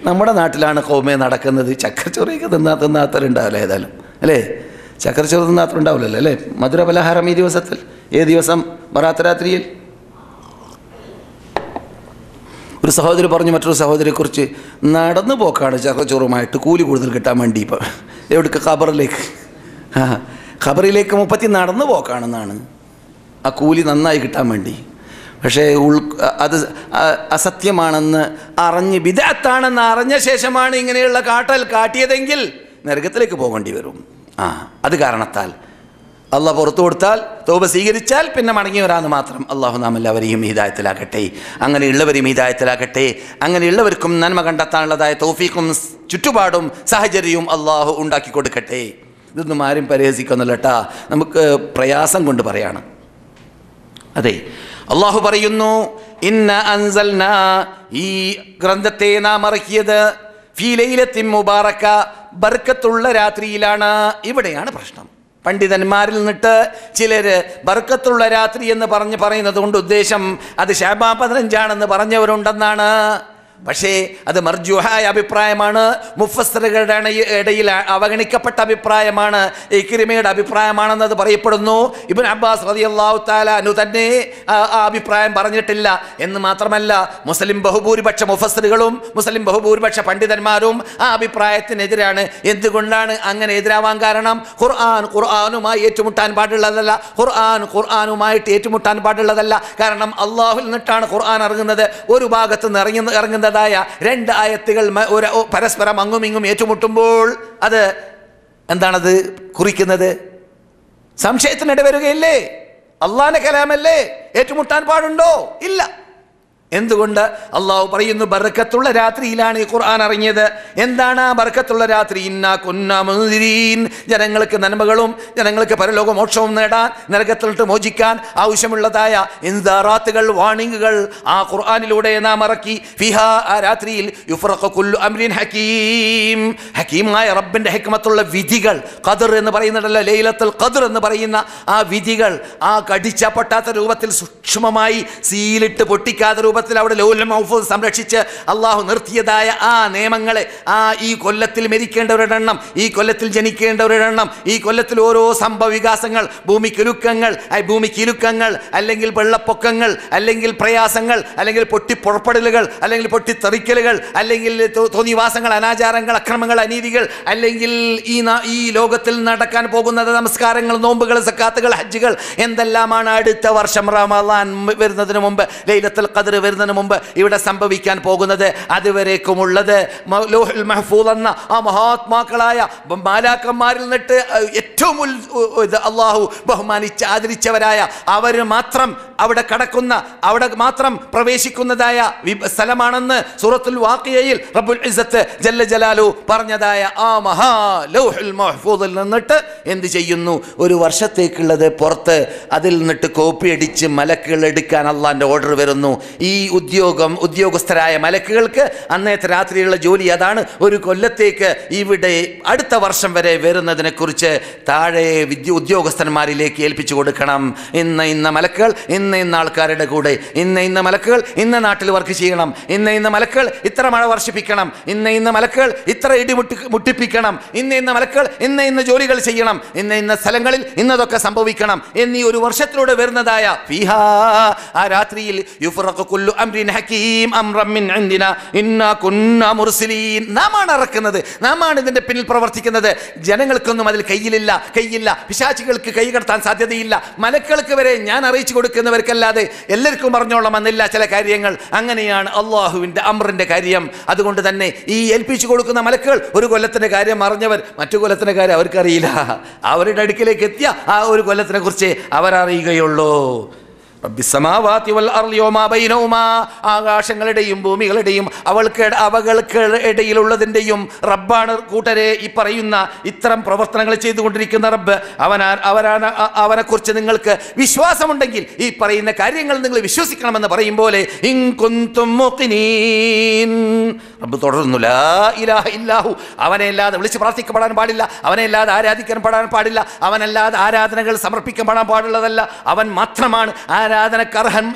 നമ്മുടെ നാട്ടിലാണ് കൗമേ നടക്കുന്നത്. ചക്കരച്ചോറിയൊക്കെ തിന്നാത്തവരുണ്ടാവില്ല ഏതായാലും അല്ലേ? ചക്കരച്ചോറ് തിന്നാത്തവരുണ്ടാവില്ലല്ലോ അല്ലേ? മധുരപലഹാരം ഈ ദിവസത്തിൽ, ദിവസം ബറാത്ത് രാത്രിയിൽ. ഒരു സഹോദരി പറഞ്ഞു മറ്റൊരു സഹോദരിയെക്കുറിച്ച്, നടന്നു പോക്കാണ് ചക്കരച്ചോറുമായിട്ട് കൂലി കൂടുതൽ കിട്ടാൻ വേണ്ടി. ഇപ്പം എവിടേക്ക്? ഖബറിലേക്ക് 30 നടന്നു പോക്കാണെന്നാണ്, ആ കൂലി നന്നായി കിട്ടാൻ വേണ്ടി. പക്ഷേ അത് അസത്യമാണെന്ന് അറിഞ്ഞ്, ബിദ്അത്താണെന്ന് അറിഞ്ഞ ശേഷമാണ് ഇങ്ങനെയുള്ള കാട്ടിയതെങ്കിൽ നരകത്തിലേക്ക് പോകേണ്ടി വരും. അത് കാരണത്താൽ അള്ളാഹ് പുറത്തു കൊടുത്താൽ, തൗബ സ്വീകരിച്ചാൽ പിന്നെ മടങ്ങി വരാമെന്ന് മാത്രം. അള്ളാഹു നാം എല്ലാവരെയും ഹിദായത്തിലാക്കട്ടെ, അങ്ങനെയുള്ളവരെയും ഹിദായത്തിലാക്കട്ടെ. അങ്ങനെയുള്ളവർക്കും നന്മ കണ്ടെത്താനുള്ളതായ തൗഫീഖും ചുറ്റുപാടും സാഹചര്യവും അള്ളാഹു ഉണ്ടാക്കി കൊടുക്കട്ടെ. ഇതൊന്നും ആരും പരിഹസിക്കുന്നില്ല കേട്ടാ, നമുക്ക് പ്രയാസം കൊണ്ട് പറയാണ്. അതെ, അള്ളാഹു പറയുന്നു, ഇന്ന അൻസൽനാ, ഈ ഗ്രന്ഥത്തെ നാം ഇറക്കിയത് ഫീ ലൈലത്തിൻ മുബാറക, ബർക്കത്തുള്ള രാത്രിയിലാണ്. ഇവിടെയാണ് പ്രശ്നം. പണ്ഡിതന്മാരിൽ നിന്നിട്ട് ചിലര് ബർക്കത്തുള്ള രാത്രി എന്ന് പറയുന്നത് കൊണ്ട് ഉദ്ദേശം അത് ശഅബാൻ 15 പറഞ്ഞവരുണ്ടെന്നാണ്. പക്ഷേ അത് മർജൂഹായ അഭിപ്രായമാണ്. മുഫസ്സിറുകളുടെ ഇടയിൽ അവഗണിക്കപ്പെട്ട അഭിപ്രായമാണ്. ഇക്രിമയുടെ അഭിപ്രായമാണെന്നത് പറയപ്പെടുന്നു. ഇബ്നു അബ്ബാസ് റളിയല്ലാഹു തആല അൻഹു തന്നെ ആ അഭിപ്രായം പറഞ്ഞിട്ടില്ല എന്ന് മാത്രമല്ല, മുസ്ലിം ബഹുഭൂരിപക്ഷ മുഫസ്സിറുകളും മുസ്ലിം ബഹുഭൂരിപക്ഷ പണ്ഡിതന്മാരും ആ അഭിപ്രായത്തിനെതിരാണ്. എന്തുകൊണ്ടാണ് അങ്ങനെ എതിരാവാൻ കാരണം? ഖുർആനുമായി ഏറ്റുമുട്ടാൻ പാടുള്ളതല്ല. ഖുർആനുമായിട്ട് ഏറ്റുമുട്ടാൻ പാടുള്ളതല്ല. കാരണം അള്ളാഹുവിൽ നിന്നിട്ടാണ് ഖുർആൻ ഇറങ്ങുന്നത്. ഒരു ഭാഗത്ത് നിന്ന് ഇറങ്ങുന്നത് 2 ആയത്തുകൾ പരസ്പരം അങ്ങുമിങ്ങും ഏറ്റുമുട്ടുമ്പോൾ അത് എന്താണത് കുറിക്കുന്നത്? സംശയത്തിനിട വരികയില്ലേ? അള്ളാന്റെ കലാമല്ലേ, ഏറ്റുമുട്ടാൻ പാടുണ്ടോ? ഇല്ല. എന്തുകൊണ്ട്? അള്ളാഹു പറയുന്നു ബർക്കത്തുള്ള രാത്രിയിലാണ് ഈ ഖുർആൻ ഇറങ്ങിയത്. എന്താണ് ആ ബർക്കത്തുള്ള രാത്രി? ഇന്നാ കുന്നാ മുൻദിരീൻ, ജനങ്ങൾക്ക് നന്മകളും ജനങ്ങൾക്ക് പരലോക മോക്ഷവും നേടാൻ, നരകത്തിലിട്ട് മോചിക്കാൻ ആവശ്യമുള്ളതായ ഇൻദാറാത്തുകൾ, വാണിങ്ങുകൾ ആ ഖുർആനിലൂടെ നാം ഇറക്കി. ഫിഹാ, ആ രാത്രിയിൽ യുഫ്റഖു കുല്ലു അംരിൻ ഹകീം, ഹകീമായ റബ്ബിന്റെ ഹിക്മത്തുള്ള വിധികൾ, ഖദർ എന്ന് പറയുന്നുണ്ടല്ലോ, ലൈലത്തുൽ ഖദർ എന്ന് പറയുന്ന ആ വിധികൾ, ആ കടിച്ച പൊട്ടാത്ത രൂപത്തിൽ സൂക്ഷ്മമായി സീലിട്ട് പൊട്ടിക്കാത്ത രൂപത്തിൽ അവിടെ ലൗഹുൽ മഹ്ഫൂസ് സംരക്ഷിച്ച് അള്ളാഹു നിർത്തിയതായ ആ നിയമങ്ങളെ, ഈ കൊല്ലത്തിൽ മരിക്കേണ്ടവരുടെ എണ്ണം, ഈ കൊല്ലത്തിൽ ജനിക്കേണ്ടവരുടെ എണ്ണം, ഈ കൊല്ലത്തിൽ ഓരോ സംഭവ വികാസങ്ങൾ, ഭൂമിക്കിലുക്കങ്ങൾ, അല്ലെങ്കിൽ വെള്ളപ്പൊക്കങ്ങൾ, അല്ലെങ്കിൽ പ്രയാസങ്ങൾ, അല്ലെങ്കിൽ പൊട്ടിപ്പുറപ്പെടലുകൾ, അല്ലെങ്കിൽ പൊട്ടിത്തെറിക്കലുകൾ, അല്ലെങ്കിൽ തോന്നിവാസങ്ങൾ, അനാചാരങ്ങൾ, അക്രമങ്ങൾ, അനീതികൾ, അല്ലെങ്കിൽ ഈ ലോകത്തിൽ നടക്കാൻ പോകുന്നത് നമസ്കാരങ്ങൾ, നോമ്പുകൾ, സക്കാത്തുകൾ, ഹജ്ജുകൾ, എന്തെല്ലാമാണ് അടുത്ത വർഷം റമളാൻ വരുന്നതിന് മുമ്പ്, ലൈലത്തുൽ ഖദ്ർ വരുന്നതിന് മുമ്പ് ഇവിടെ സംഭവിക്കാൻ പോകുന്നത്. അതുവരേക്കുമുള്ളത് ലൗഹുൽ മഹ്ഫൂസ് എന്ന ആ മഹാത്മാക്കളായ മാലാക്കന്മാരിൽ നിന്നിട്ട് ഏറ്റവും അള്ളാഹു ബഹുമാനിച്ച് ആദരിച്ചവരായ അവർ മാത്രം അവിടെ കടക്കുന്ന, അവിടെ മാത്രം പ്രവേശിക്കുന്നതായ സ്ഥലമാണെന്ന് സൂറത്തുൽ വാഖിയയിൽ റബ്ബുൽ ഇസ്സത്ത് ജല്ല ജലാലു പറഞ്ഞതായ ആ മഹാ ലൗഹുൽ മഹ്ഫൂസിൽ നിന്നിട്ട് എന്ത് ചെയ്യുന്നു? ഒരു വർഷത്തേക്കുള്ളത് പുറത്ത്, അതിൽ നിന്നിട്ട് കോപ്പി അടിച്ച് മലക്കുകൾ എടുക്കാൻ അള്ളാന്റെ ഓർഡർ വരുന്നു. ഈ ഈ ഉദ്യോഗസ്ഥരായ മലക്കുകൾക്ക് അന്നത്തെ രാത്രിയുള്ള ജോലി അതാണ്. ഒരു കൊല്ലത്തേക്ക് ഇവിടെ അടുത്ത വർഷം വരെ വരുന്നതിനെക്കുറിച്ച് താഴെ ഉദ്യോഗസ്ഥന്മാരിലേക്ക് ഏൽപ്പിച്ചു കൊടുക്കണം. ഇന്ന മലക്കുകൾ ഇന്ന ആൾക്കാരുടെ കൂടെ, ഇന്ന മലക്കുകൾ ഇന്ന നാട്ടിൽ വർക്ക് ചെയ്യണം, ഇന്ന മലക്കുകൾ ഇത്ര മഴ വർഷിപ്പിക്കണം, ഇന്ന മലക്കുകൾ ഇത്ര ഇടി മുട്ടിപ്പിക്കണം, ഇന്ന മലക്കുകൾ ഇന്ന ജോലികൾ ചെയ്യണം, ഇന്ന സ്ഥലങ്ങളിൽ ഇന്നതൊക്കെ സംഭവിക്കണം എന്നീ ഒരു വർഷത്തിലൂടെ വരുന്നതായ ഫീഹാ ആ രാത്രിയിൽ യുഫ്റഖു കുല്ലു അംരിൻ ഹകീം അംറൻ മിൻ ഇൻദിനാ ഇന്നാ കുന്നാ മുർസിലീൻ. നാമാണ് ഇറക്കുന്നത്, നാമാണ് ഇതിന്റെ പിന്നിൽ പ്രവർത്തിക്കുന്നത്. ജനങ്ങൾക്കൊന്നും അതിൽ കയ്യില്ല. പിശാചികൾക്ക് കൈ കടത്താൻ സാധ്യതയില്ല. മലക്കുകൾക്ക് വരെ ഞാൻ അറിയിച്ചു കൊടുക്കുന്നവർക്കല്ലാതെ എല്ലാവർക്കും അറിഞ്ഞോളാം എന്നില്ല ചില കാര്യങ്ങൾ. അങ്ങനെയാണ് അള്ളാഹുവിന്റെ അംറിന്റെ കാര്യം. അതുകൊണ്ട് തന്നെ ഈ ഏൽപ്പിച്ചു കൊടുക്കുന്ന മലക്കുകൾ ഒരു കൊല്ലത്തിന്റെ കാര്യം അറിഞ്ഞവർ മറ്റു കൊല്ലത്തിന്റെ കാര്യം അവർക്കറിയില്ല. അവരുടെ അടുക്കിലേക്ക് എത്തിയ ആ ഒരു കൊല്ലത്തിനെ കുറിച്ച് അവരറിയുകയുള്ളൂ. ആകാശങ്ങളുടെയും ഭൂമികളുടെയും അവകൾക്ക് ഇടയിലുള്ളതിൻ്റെയും റബ്ബാണ് കൂട്ടരെ ഈ പറയുന്ന ഇത്തരം പ്രവർത്തനങ്ങൾ ചെയ്തുകൊണ്ടിരിക്കുന്ന റബ്ബ്. അവനെക്കുറിച്ച് നിങ്ങൾക്ക് വിശ്വാസമുണ്ടെങ്കിൽ ഈ പറയുന്ന കാര്യങ്ങൾ നിങ്ങൾ വിശ്വസിക്കണമെന്ന് പറയും പോലെ റബ്ബ് തുടർന്നു, ലാ ഇലാഹ ഇല്ലാഹു, അവനെ അല്ലാതെ വിളിച്ച് പ്രാർത്ഥിക്കപ്പെടാൻ പാടില്ല, അവനെ അല്ലാതെ ആരാധിക്കാൻ പാടില്ല, അവനല്ലാതെ ആരാധനകൾ സമർപ്പിക്കപ്പെടാൻ പാടുള്ളതല്ല. അവൻ മാത്രമാണ് ആരാധനക്ക് അർഹൻ.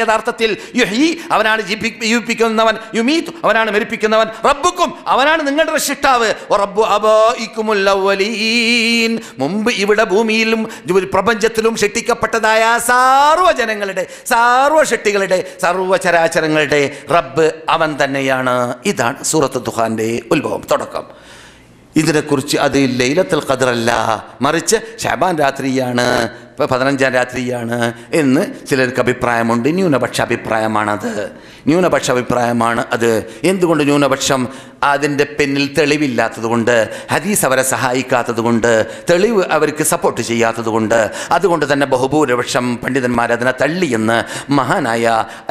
യഥാർത്ഥത്തിൽ യുഹ്യി, അവനാണ് ജീവിപ്പിക്കുന്നവൻ, യുമീത്, അവനാണ് മരിപ്പിക്കുന്നവൻ, റബ്ബുക്കും, അവനാണ് നിങ്ങളുടെ രക്ഷിതാവ്, റബ്ബു അബായിക്കുമുൽ അവ്വലീൻ, മുമ്പ് ഇവിടെ ഭൂമിയിലും പ്രപഞ്ചത്തിലും സൃഷ്ടിക്കപ്പെട്ടതായ സർവ്വജനങ്ങളുടെ, സർവ്വസൃഷ്ടികളുടെ, സർവ്വചരാചരങ്ങളുടെ റബ്ബ് അവൻ തന്നെയാണ്. ഇതാണ് സൂറത്ത് ദുഖാന്റെ ഉത്ഭവം, തുടക്കം. ഇതിനെക്കുറിച്ച് അത് ലൈലത്തുൽ ഖദ്ർ അല്ല, മറിച്ച് ശഅബാൻ രാത്രിയാണ്, 15-ാം രാത്രിയാണ് എന്ന് ചിലർക്ക് അഭിപ്രായമുണ്ട്. ന്യൂനപക്ഷ അഭിപ്രായമാണ് അത്. എന്തുകൊണ്ട് ന്യൂനപക്ഷം? അതിൻ്റെ പിന്നിൽ തെളിവില്ലാത്തത് കൊണ്ട്, ഹദീസ് അവരെ സഹായിക്കാത്തത് കൊണ്ട്, തെളിവ് അവർക്ക് സപ്പോർട്ട് ചെയ്യാത്തത് കൊണ്ട്, അതുകൊണ്ട് തന്നെ ബഹുഭൂരിപക്ഷം പണ്ഡിതന്മാർ അതിനെ തള്ളിയെന്ന് മഹാനായ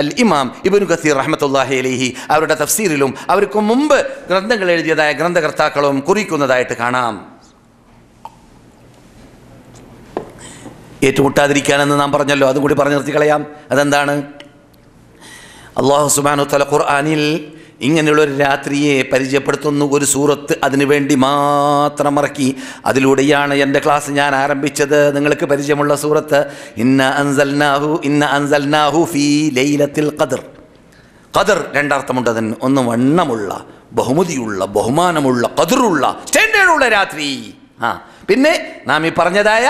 അൽ ഇമാം ഇബ്നു കസീർ റഹ്മത്തുള്ളാഹി അലൈഹി അവരുടെ തഫ്സീറിലും അവർക്ക് മുമ്പ് ഗ്രന്ഥങ്ങൾ എഴുതിയതായ ഗ്രന്ഥകർത്താക്കളും കുറിക്കുന്നതായിട്ട് കാണാം. ഏറ്റുമുട്ടാതിരിക്കാനെന്ന് നാം പറഞ്ഞല്ലോ, അതും കൂടി പറഞ്ഞു നിർത്തി കളയാം. അതെന്താണ്? അല്ലാഹു സുബ്ഹാനഹു വ തആല ഖുർആനിൽ ഇങ്ങനെയുള്ളൊരു രാത്രിയെ പരിചയപ്പെടുത്തുന്നു. ഒരു സൂറത്ത് അതിനു വേണ്ടി മാത്രം ഇറക്കി. അതിലൂടെയാണ് എൻ്റെ ക്ലാസ് ഞാൻ ആരംഭിച്ചത്. നിങ്ങൾക്ക് പരിചയമുള്ള സൂറത്ത് ഇന്നാ അൻസൽനാഹു ഫീ ലൈലത്തിൽ ഖദ്ർ. ഖദ്ർ രണ്ടർത്ഥമുണ്ട് അതിന്. ഒന്ന് വണ്ണമുള്ള, ബഹുമതിയുള്ള, ബഹുമാനമുള്ള, ഖദ്റുള്ള, സ്റ്റാൻഡേർഡുള്ള രാത്രി. പിന്നെ നാം ഈ പറഞ്ഞതായ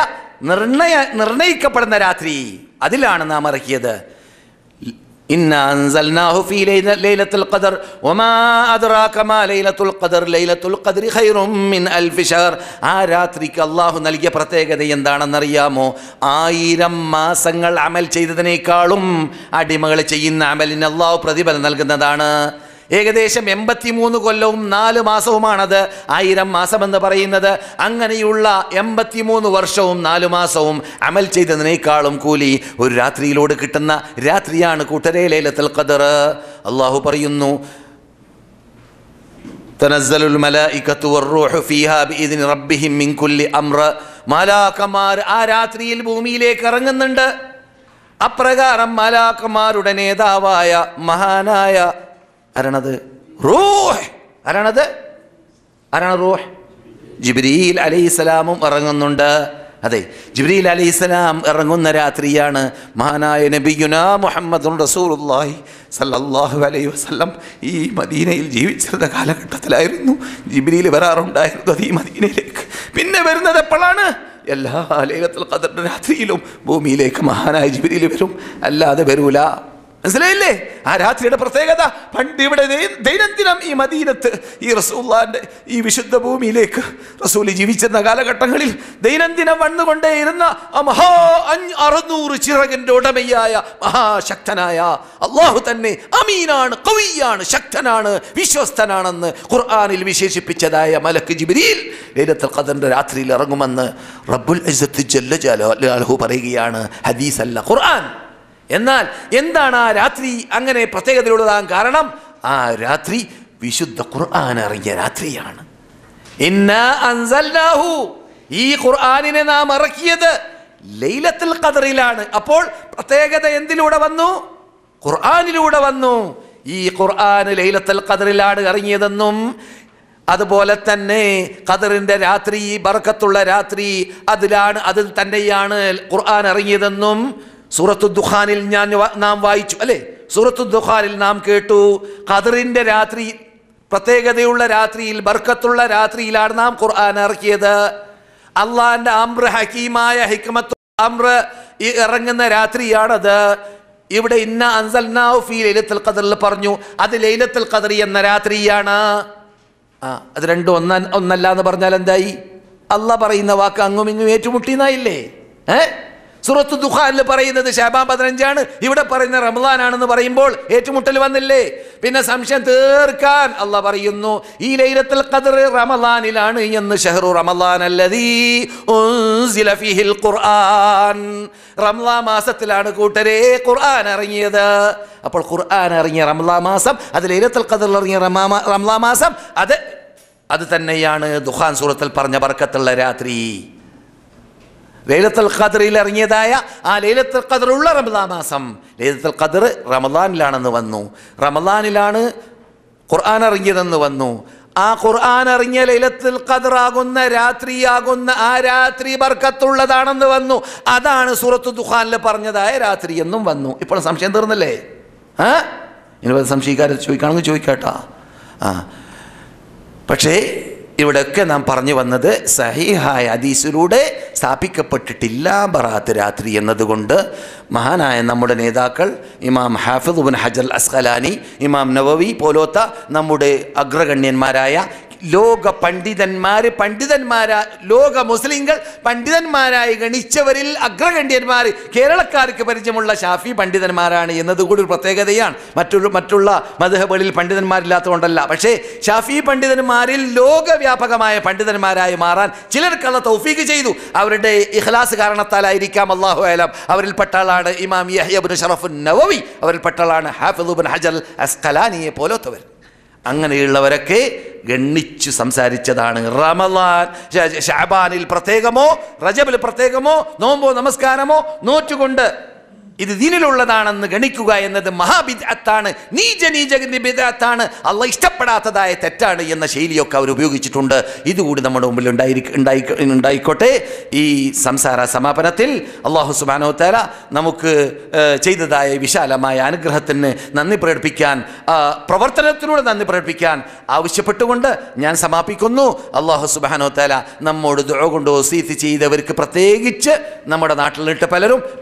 നിർണയിക്കപ്പെടുന്ന രാത്രി, അതിലാണ് നാം ഇറക്കിയത്. ഇന്നാ അൻസൽനാഹു ഫീ ലൈലത്തുൽ ഖദ്ർ വമാ അദ്റാക മാ ലൈലത്തുൽ ഖദ്ർ ലൈലത്തുൽ ഖദ്രി ഖൈറും മിൻ അൽഫി ശഹർ. ആ രാത്രിക്ക് അല്ലാഹു നൽകിയ പ്രത്യേകത എന്താണെന്നറിയാമോ? 1000 മാസങ്ങൾ അമൽ ചെയ്തതിനേക്കാളും അടിമകൾ ചെയ്യുന്ന അമലിന് അല്ലാഹു പ്രതിഫലം നൽകുന്നതാണ്. ഏകദേശം 83 കൊല്ലവും 4 മാസവുമാണത് 1000 മാസമെന്ന് പറയുന്നത്. അങ്ങനെയുള്ള 83 വർഷവും 4 മാസവും അമൽ ചെയ്തതിനേക്കാളും കൂലി ഒരു രാത്രിയിലൂടെ കിട്ടുന്ന രാത്രിയാണ് കൂട്ടരെ ലൈലത്തുൽ ഖദ്ർ. അല്ലാഹു പറയുന്നു, തനസ്സലുൽ മലായികത്തു വറൂഹു ഫീഹാ ബിഇദ്നി റബ്ബിഹിം മിൻ കുല്ലി അംർ. മലാക്കമാർ ആ രാത്രിയിൽ ഭൂമിയിലേക്ക് ഇറങ്ങുന്നുണ്ട്. അപ്രകാരം മലാക്കമാരുടെ നേതാവായ മഹാനായ ആരാണത്? റൂഹ്. ആരാണത്? റൂഹ്. ജിബ്രീൽ അലൈഹിസ്സലാമും ഇറങ്ങുന്നുണ്ട്. അതെ, ജിബ്രീൽ അലൈഹിസ്സലാം ഇറങ്ങുന്ന രാത്രിയാണ് മഹാനായ നബിയുനാ മുഹമ്മദുർ റസൂലുള്ളാഹി സല്ലല്ലാഹു അലൈഹി വസല്ലം ഈ മദീനയിൽ ജീവിച്ചിരുന്ന കാലഘട്ടത്തിലായിരുന്നു ജിബ്രീൽ വരാറുണ്ടായിരുന്നത് ഈ മദീനയിലേക്ക്. പിന്നെ വരുന്നത് എപ്പോഴാണ്? എല്ലാ ലൈലത്തുൽ ഖദ്റിന്റെ രാത്രിയിലും ഭൂമിയിലേക്ക് മഹാനായ ജിബ്രീൽ വരും, അല്ലാതെ വരൂല. മനസ്സിലായില്ലേ ആ രാത്രിയുടെ പ്രത്യേകത? പണ്ട് ഇവിടെ ദൈനംദിനം ഈ മദീനത്ത് ഈ റസൂലുള്ളാഹിന്റെ ഈ വിശുദ്ധ ഭൂമിയിലേക്ക് റസൂൽ ജീവിച്ചിരുന്ന കാലഘട്ടങ്ങളിൽ ദൈനംദിനം വന്നുകൊണ്ടേയിരുന്ന 600 ചിറകിന്റെ ഉടമയായ മഹാശക്തനായ അള്ളാഹു തന്നെ അമീനാണ്, ഖവിയാണ്, ശക്തനാണ്, വിശ്വസ്തനാണെന്ന് ഖുർആനിൽ വിശേഷിപ്പിച്ചതായ മലക്ക് ജിബ്രീൽ ലൈലത്തുൽ ഖദ്റിന്റെ രാത്രിയിൽ ഇറങ്ങുമെന്ന് റബ്ബുൽ ഇസ്സത്ത് ജല്ല ജലാലുഹു പറയുകയാണ്. ഹദീസ് അല്ല, ഖുർആൻ. എന്നാൽ എന്താണ് ആ രാത്രി അങ്ങനെ പ്രത്യേകതയുള്ളതാകാൻ കാരണം? ആ രാത്രി വിശുദ്ധ ഖുർആൻ ഇറങ്ങിയ രാത്രിയാണ്. ഇന്നാ അൻസൽനാഹു, ഈ ഖുർആനിനെ നാം ഇറക്കിയത് ലൈലത്തുൽ ഖദ്റിലാണ്. അപ്പോൾ പ്രത്യേകത എന്തിലൂടെ വന്നു? ഖുർആനിലൂടെ വന്നു. ഈ ഖുർആൻ ലൈലത്തുൽ ഖദ്റിലാണ് ഇറങ്ങിയതെന്നും അതുപോലെ തന്നെ ഖദ്റിന്റെ രാത്രി, ബർക്കത്തുള്ള രാത്രി, അതിൽ തന്നെയാണ് ഖുർആൻ ഇറങ്ങിയതെന്നും സൂറത്തു ദുഖാനിൽ നാം വായിച്ചു അല്ലേ? സൂറത്തു ദുഖാനിൽ നാം കേട്ടു, ഖദ്റിന്റെ രാത്രി, പ്രത്യേകതയുള്ള രാത്രിയിൽ, ബർക്കത്തുള്ള രാത്രിയിലാണ് നാം ഖുർആൻ ഇറക്കിയത്. അള്ളാന്റെ അംർ, ഹക്കീമായ ഹിക്മത്ത് അംർ ഇറങ്ങുന്ന രാത്രിയാണത്. ഇവിടെ ഇന്ന അൻസൽനാഹു ഫീ ലൈലത്തുൽ ഖദ്റിൽ പറഞ്ഞു, അത് ലൈലത്തുൽ ഖദ്ർ എന്ന രാത്രിയാണ്. അത് രണ്ടും ഒന്നല്ല എന്ന് പറഞ്ഞാൽ എന്തായി? അള്ളാഹ് പറയുന്ന വാക്ക് അങ്ങും ഇങ്ങും ഏറ്റുമുട്ടിയെന്നായില്ലേ? സൂറത്തു ദുഖാനിൽ പറയുന്നത് ശഅബാൻ 15 ഇവിടെ പറയുന്ന റമളാനാണെന്ന് പറയുമ്പോൾ ഏറ്റുമുട്ടൽ വന്നില്ലേ? പിന്നെ സംശയം തീർക്കാൻ അള്ളാഹ് പറയുന്നു, ഈ ലൈലത്തുൽ ഖദ്ർ റമളാനിലാണ് എന്ന്. ഷഹ്റു റമളാൻ അല്ലദീ ഉൻസില ഫീഹിൽ ഖുർആൻ, റമളാൻ മാസത്തിലാണ് കൂട്ടരെ ഖുർആൻ ഇറങ്ങിയത്. അപ്പോൾ ഖുർആൻ ഇറങ്ങിയ റമളാൻ മാസം, അത് ലൈലത്തുൽ ഖദ്റിൽ ഇറങ്ങിയ റമളാൻ മാസം, അത് തന്നെയാണ് ദുഖാൻ സൂറത്തിൽ പറഞ്ഞ ബർക്കത്തുള്ള രാത്രി. ലൈലത്തുൽ ഖദ്റിൽ ഇറങ്ങിയതായ ആ ലൈലത്തുൽ ഖദ്ർ ഉള്ള റമളാൻ മാസം, ലൈലത്തുൽ ഖദ്ർ റമളാനിലാണെന്ന് വന്നു. റമളാനിലാണ് ഖുർആൻ ഇറങ്ങിയതെന്ന് വന്നു. ആ ഖുർആൻ ഇറങ്ങിയ ലൈലത്തുൽ ഖദ്ർ ആകുന്ന രാത്രിയാകുന്ന ആ രാത്രി ബർക്കത്തുള്ളതാണെന്ന് വന്നു. അതാണ് സൂറത്തു ദുഖാനിൽ പറഞ്ഞതായ രാത്രി എന്നും വന്നു. ഇപ്പോൾ സംശയം തീർന്നല്ലേ? ഇനി സംശയിക്കാരെ ചോദിക്കുകയാണെങ്കിൽ ചോദിക്കാട്ടാ. പക്ഷേ ഇവിടെയൊക്കെ നാം പറഞ്ഞു വന്നത് സഹീഹായ ഹദീസിലൂടെ സ്ഥാപിക്കപ്പെട്ടിട്ടില്ല ബറാത്ത് രാത്രി എന്നതുകൊണ്ട് മഹാനായ നമ്മുടെ നേതാക്കൾ ഇമാം ഹാഫിദ് ഇബ്നു ഹജർ അസ്ഖലാനി, ഇമാം നവവി പോലോത്ത നമ്മുടെ അഗ്രഗണ്യന്മാരായ ലോക ലോക മുസ്ലിങ്ങൾ പണ്ഡിതന്മാരായി ഗണിച്ചവരിൽ അഗ്രഗണ്യന്മാർ കേരളക്കാർക്ക് പരിചയമുള്ള ഷാഫി പണ്ഡിതന്മാരാണ് എന്നതുകൂടി ഒരു പ്രത്യേകതയാണ്. മറ്റുള്ള മദ്ഹബുകളിൽ പണ്ഡിതന്മാരില്ലാത്തതുകൊണ്ടല്ല. പക്ഷേ ഷാഫി പണ്ഡിതന്മാരിൽ ലോകവ്യാപകമായ പണ്ഡിതന്മാരായി മാറാൻ ചിലർക്കുള്ള തൗഫീഖ് ചെയ്തു. അവരുടെ ഇഖ്ലാസ് കാരണത്താലായിരിക്കാം, അല്ലാഹു അലം. അവരിൽപ്പെട്ട ആളാണ് ഇമാം യഹ്യ ഇബ്നു ശറഫ് നവവി, അവരിൽപ്പെട്ട ആളാണ് ഹാഫിദ് ഇബ്നു ഹജർ അസ്ഖലാനിയെ പോലത്തവർ. അങ്ങനെയുള്ളവരൊക്കെ ഗണ്ണിച്ചു സംസാരിച്ചതാണ്. റമളാൻ ശഅബാനിൽ പ്രത്യേകമോ റജബിൽ പ്രത്യേകമോ നോമ്പോ നമസ്കാരമോ നോറ്റുകൊണ്ട് ഇത് ദീനിലുള്ളതാണെന്ന് ഗണിക്കുക എന്നത് മഹാബിദ്അത്താണ്, നീച ബിദ്അത്താണ്, അള്ളാഹ് ഇഷ്ടപ്പെടാത്തതായ തെറ്റാണ് എന്ന ശൈലിയൊക്കെ അവർ ഉപയോഗിച്ചിട്ടുണ്ട്. ഇതുകൂടി നമ്മുടെ മുമ്പിൽ ഉണ്ടായിക്കോട്ടെ. ഈ സംസാര സമാപനത്തിൽ അല്ലാഹു സുബ്ഹാനഹു വ തആല നമുക്ക് ചെയ്തതായ വിശാലമായ അനുഗ്രഹത്തിന് നന്ദി പ്രകടിപ്പിക്കാൻ, പ്രവർത്തനത്തിലൂടെ നന്ദി പ്രകടിപ്പിക്കാൻ ആവശ്യപ്പെട്ടുകൊണ്ട് ഞാൻ സമാപിക്കുന്നു. അല്ലാഹു സുബ്ഹാനഹു വ തആല നമ്മോട് ദുആ കൊണ്ട് വസീയത്ത് ചെയ്തവർക്ക്, പ്രത്യേകിച്ച് നമ്മുടെ നാട്ടിലിട്ട്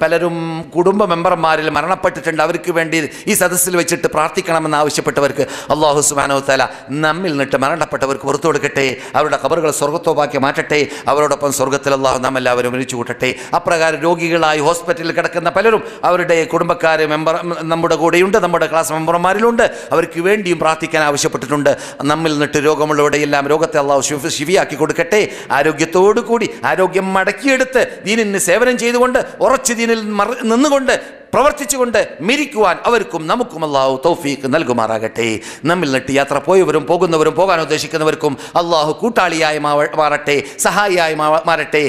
പലരും കുടുംബ മെമ്പർമാരിൽ മരണപ്പെട്ടിട്ടുണ്ട്, അവർക്ക് വേണ്ടി ഈ സദസ്സിൽ വെച്ചിട്ട് പ്രാർത്ഥിക്കണമെന്ന് ആവശ്യപ്പെട്ടവർക്ക് അല്ലാഹു സുബ്ഹാനഹു വ തആല നമ്മിൽ നിന്നിട്ട് മരണപ്പെട്ടവർക്ക് പുറത്തു കൊടുക്കട്ടെ, അവരുടെ ഖബറുകൾ സ്വർഗ്ഗത്തോപ്പാക്കി മാറ്റട്ടെ, അവരോടൊപ്പം സ്വർഗ്ഗത്തിൽ അല്ലാഹു നാം എല്ലാവരും ഒരുമിച്ച് കൂട്ടട്ടെ. അപ്രകാരം രോഗികളായി ഹോസ്പിറ്റലിൽ കിടക്കുന്ന പലരും അവരുടെ കുടുംബക്കാർ നമ്മുടെ കൂടെയുണ്ട്, നമ്മുടെ ക്ലാസ് മെമ്പർമാരിലുണ്ട്. അവർക്ക് വേണ്ടിയും പ്രാർത്ഥിക്കാൻ ആവശ്യപ്പെട്ടിട്ടുണ്ട്. നമ്മിൽ നിന്നിട്ട് രോഗമുള്ളവരുടെയെല്ലാം രോഗത്തെ അല്ലാഹു ശിഫിയാക്കി കൊടുക്കട്ടെ. ആരോഗ്യത്തോടു കൂടി ആരോഗ്യം മടക്കിയെടുത്ത് ദീനിന് സേവനം ചെയ്തുകൊണ്ട് ഉറച്ചു ദീനിൽ നിന്നുകൊണ്ട് പ്രവർത്തിച്ചുകൊണ്ട് മരിക്കുവാൻ അവർക്കും നമുക്കും അല്ലാഹു തൗഫീഖ് നൽകുമാറാകട്ടെ. നമ്മിൽ നിന്നിട്ട് യാത്ര പോയവരും പോകുന്നവരും പോകാൻ ഉദ്ദേശിക്കുന്നവർക്കും അല്ലാഹു കൂട്ടാളിയായി മാറട്ടെ, സഹായിയായി മാറട്ടെ.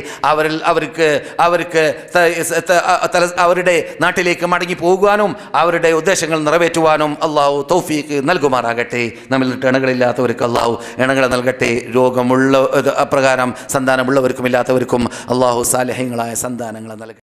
അവർക്ക് അവരുടെ നാട്ടിലേക്ക് മടങ്ങി പോകുവാനും അവരുടെ ഉദ്ദേശങ്ങൾ നിറവേറ്റുവാനും അല്ലാഹു തൗഫീഖ് നൽകുമാറാകട്ടെ. നമ്മിൽ നിന്നിട്ട് ഇണകളില്ലാത്തവർക്ക് അല്ലാഹു ഇണകളെ നൽകട്ടെ. രോഗമുള്ള അപ്രകാരം സന്താനമുള്ളവർക്കും ഇല്ലാത്തവർക്കും അല്ലാഹു സാലിഹീങ്ങളായ സന്താനങ്ങളെ നൽകട്ടെ.